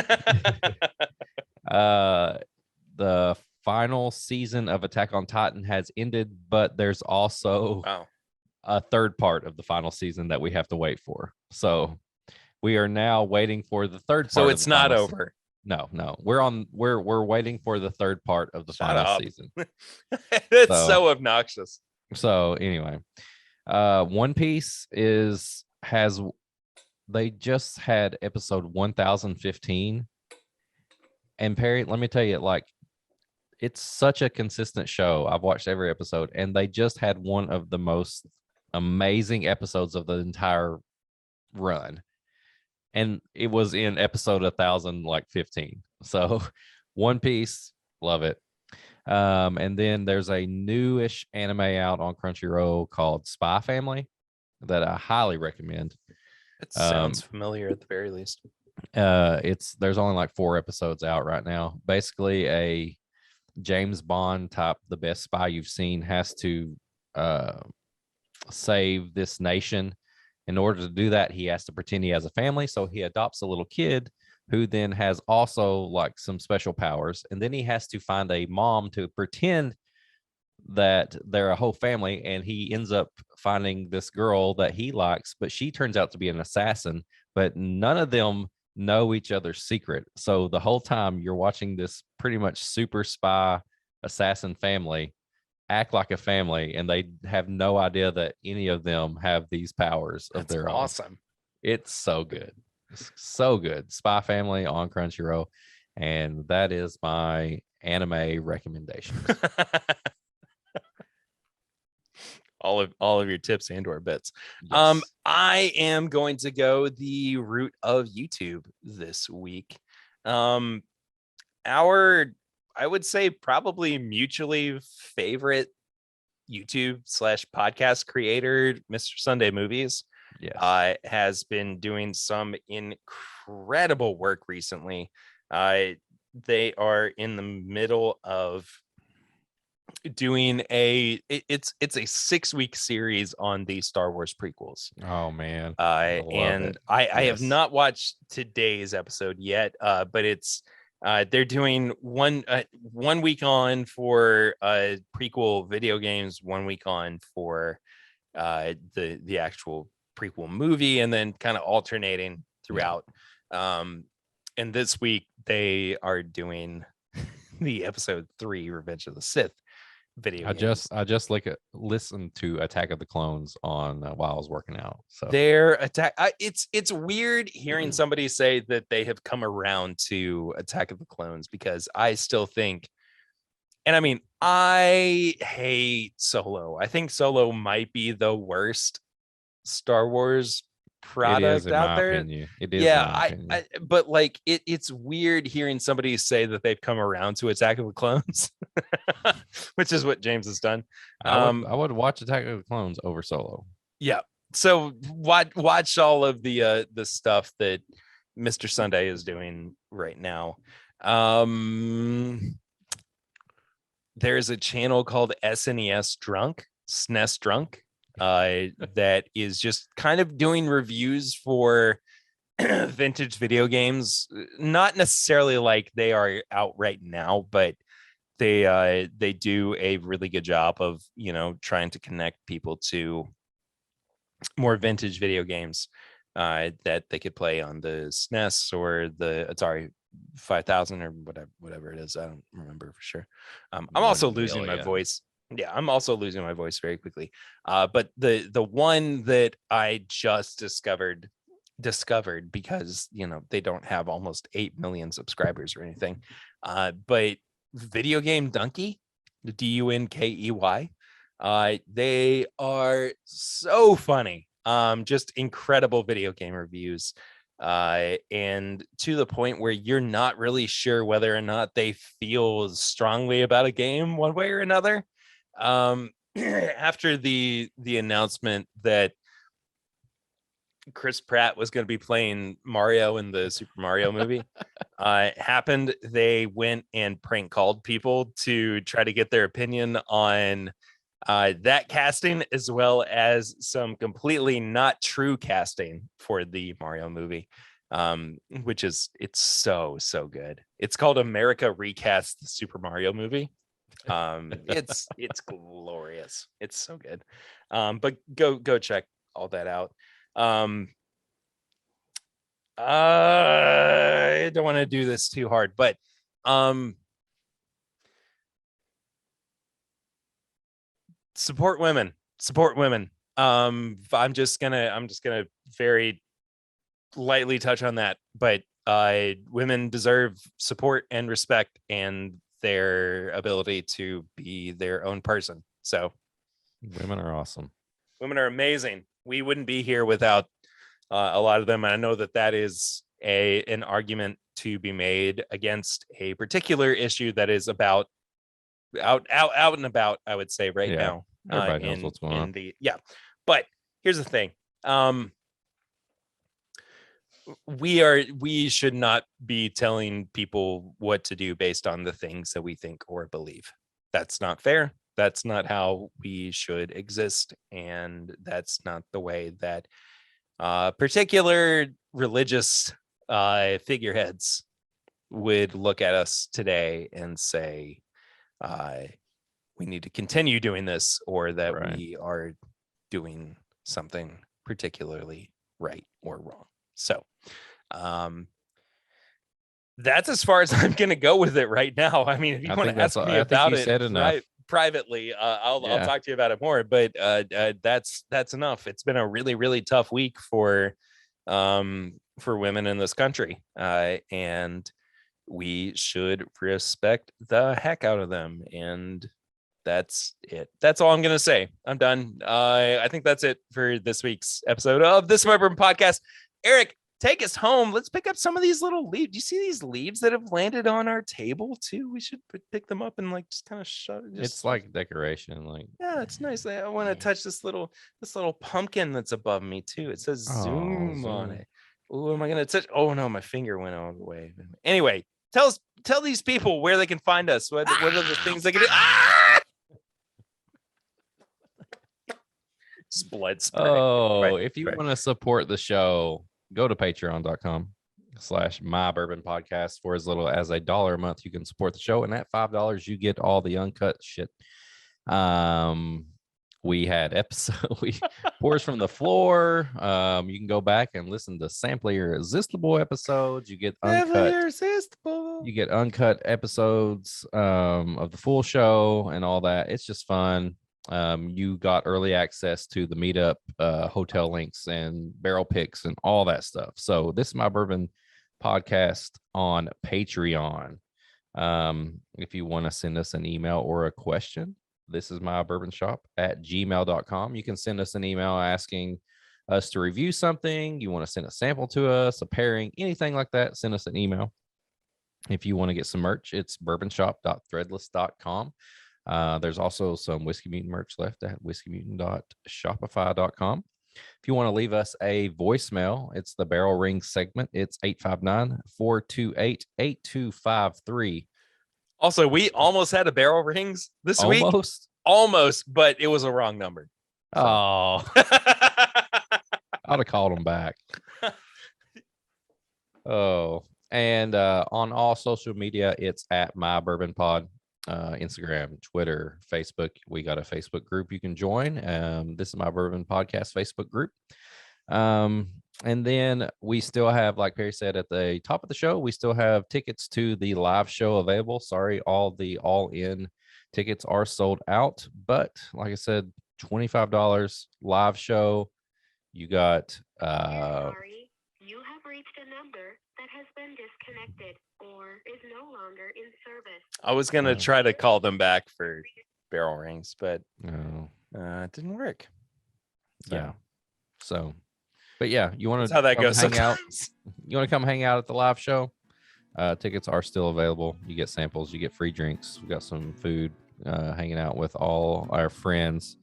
The final season of Attack on Titan has ended, but there's also
Wow.
a third part of the final season that we have to wait for. So we are now waiting for the third part.
So
of
it's
the
not
final
over.
No. We're waiting for the third part of the
Shut
final
up.
season.
That's so obnoxious.
So anyway, One Piece they just had episode 1015. And Perry, let me tell you, like, it's such a consistent show. I've watched every episode, and they just had one of the most amazing episodes of the entire run. And it was in episode 1015. So One Piece, love it. And then there's a newish anime out on Crunchyroll called Spy Family that I highly recommend.
It sounds familiar at the very least.
There's only like 4 episodes out right now. Basically, a James Bond type, the best spy you've seen, has to save this nation. In order to do that, he has to pretend he has a family. So he adopts a little kid who then has also like some special powers. And then he has to find a mom to pretend that they're a whole family. And he ends up finding this girl that he likes, but she turns out to be an assassin. But none of them know each other's secret. So the whole time you're watching this pretty much super spy assassin family act like a family, and they have no idea that any of them have these powers of
That's
their own.
awesome.
It's so good. It's so good. Spy Family on Crunchyroll. And that is my anime recommendation.
all of your tips and or bits.
Yes.
I am going to go the route of YouTube this week. I would say probably mutually favorite YouTube / podcast creator, Mr. Sunday Movies,
Yes.
has been doing some incredible work recently. They are in the middle of doing it's a 6-week series on the Star Wars prequels.
Oh man.
I have
Yes.
not watched today's episode yet, but it's they're doing one week on for prequel video games, 1 week on for the actual prequel movie, and then kind of alternating throughout. And this week they are doing the episode 3 Revenge of the Sith video games.
I just listened to Attack of the Clones on while I was working out. So
Their attack, it's weird hearing somebody say that they have come around to Attack of the Clones, because I still think, and I mean, I hate Solo. I think Solo might be the worst Star Wars product
it is, in
out
my
there.
opinion. It is.
Yeah,
in my opinion.
but like it's weird hearing somebody say that they've come around to Attack of the Clones, which is what James has done.
I would watch Attack of the Clones over Solo.
Yeah. So watch all of the stuff that Mr. Sunday is doing right now. There's a channel called SNES Drunk, that is just kind of doing reviews for vintage video games, not necessarily like they are out right now, but they do a really good job of, you know, trying to connect people to more vintage video games that they could play on the SNES or the Atari 5000 or whatever it is. I don't remember for sure. I'm also
1
losing my
million.
voice. Yeah, I'm also losing my voice very quickly. But the one that I just discovered because, you know, they don't have almost 8 million subscribers or anything. But Video Game Donkey, the Dunkey, they are so funny. Just incredible video game reviews, and to the point where you're not really sure whether or not they feel strongly about a game one way or another. After the announcement that Chris Pratt was going to be playing Mario in the Super Mario movie happened, they went and prank called people to try to get their opinion on that casting, as well as some completely not true casting for the Mario movie, which is, it's so good. It's called America Recast the Super Mario movie. It's glorious. It's so good. But go check all that out. I don't want to do this too hard, but support women. I'm just gonna very lightly touch on that, but women deserve support and respect and their ability to be their own person. So
Women are awesome.
women are amazing. We wouldn't be here without a lot of them, and I know that is an argument to be made against a particular issue that is about out and about, I would say, right now.
Everybody knows what's going on.
But here's the thing. We should not be telling people what to do based on the things that we think or believe. That's not fair. That's not how we should exist, and that's not the way that particular religious figureheads would look at us today and say we need to continue doing this, or that we are doing something particularly right or wrong. So that's as far as I'm going to go with it right now. I mean, if you want to ask me about it privately, I'll talk to you about it more, but that's enough. It's been a really, really tough week for women in this country, and we should respect the heck out of them. And that's it. That's all I'm going to say. I'm done. I think that's it for this week's episode of This Bourbon Podcast. Eric, take us home. Let's pick up some of these little leaves. Do you see these leaves that have landed on our table too? We should pick them up and like just kind of shove it.
It's like decoration. Like,
yeah, it's nice. I want to touch this little pumpkin that's above me too. It says Zoom on it. Oh, am I gonna touch? Oh no, my finger went all the way. Anyway, tell these people where they can find us. What are the things they can do? Just blood spray.
If you want to support the show, go to patreon.com/mybourbonpodcast. For as little as $1 a month, you can support the show, and at $5 you get all the uncut shit. We had pours from the floor. You can go back and listen to Sample Irresistible episodes. You get uncut. You get uncut episodes of the full show and all that. It's just fun. You got early access to the meetup, hotel links and barrel picks and all that stuff. So this is My Bourbon Podcast on Patreon. If you want to send us an email or a question, this is mybourbonshop@gmail.com. You can send us an email asking us to review something. You want to send a sample to us, a pairing, anything like that, send us an email. If you want to get some merch, it's bourbonshop.threadless.com. There's also some Whiskey Mutant merch left at whiskeymutant.shopify.com. If you want to leave us a voicemail, it's the Barrel Ring segment. It's 859-428-8253.
Also, we almost had a barrel rings this week.
Almost.
But it was a wrong number. So.
Oh, I'd have called them back. Oh, and on all social media, it's at My Bourbon Pod. Instagram, Twitter, Facebook. We got a Facebook group you can join. This is My Bourbon Podcast Facebook group. And then we still have, like Perry said at the top of the show, we still have tickets to the live show available. Sorry, all the all-in tickets are sold out. But like I said, $25 live show. You got
sorry, you have reached a number that has been disconnected or is no longer in service.
I was gonna try to call them back for barrel rings, but it didn't work. So.
Yeah. So, but yeah, you want
That's
to
how that goes.
hang out?
sometimes.
You want to come hang out at the live show? Tickets are still available. You get samples. You get free drinks. We got some food. Hanging out with all our friends,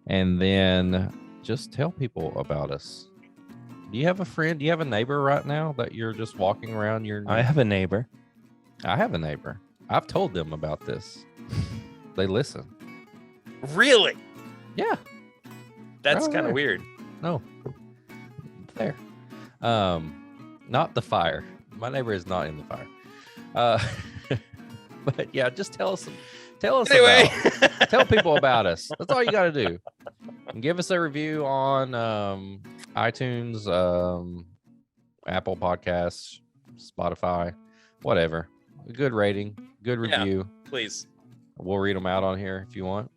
and then just tell people about us. Do you have a friend? Do you have a neighbor right now that you're just walking around your?
I have a neighbor.
I have a neighbor. I've told them about this. They listen.
Really?
Yeah.
That's
Oh,
kind of
there.
weird.
No. There. Not the fire. My neighbor is not in the fire. But yeah, just tell us
Anyway,
about, tell people about us. That's all you got to do. And give us a review on iTunes, Apple Podcasts, Spotify, whatever. A good rating, good
Yeah.
review.
please.
We'll read them out on here if you want.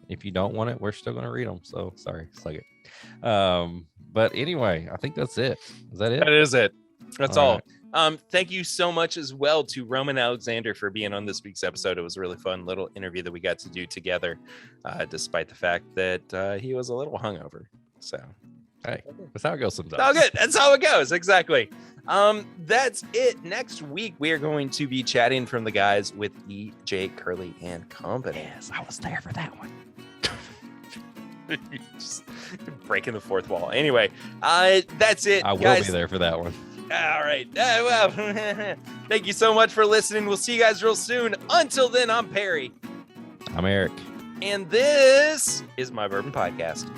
If you don't want it, we're still going to read them. So sorry, suck it. But anyway, I think that's it. Is that it?
That is it. That's all.
right.
Thank you so much as well to Roman Alexander for being on this week's episode. It was a really fun little interview that we got to do together, despite the fact that he was a little hungover. So
Hey, that's how it goes sometimes.
all good. That's how it goes. Exactly. That's it. Next week, we are going to be chatting from the guys with E.J. Curley and Company.
Yes, I was there for that one.
Just breaking the fourth wall. Anyway, that's it.
I will
guys.
be there for that one.
All right. Well, thank you so much for listening. We'll see you guys real soon. Until then, I'm Perry.
I'm Eric.
And this is My Bourbon Podcast.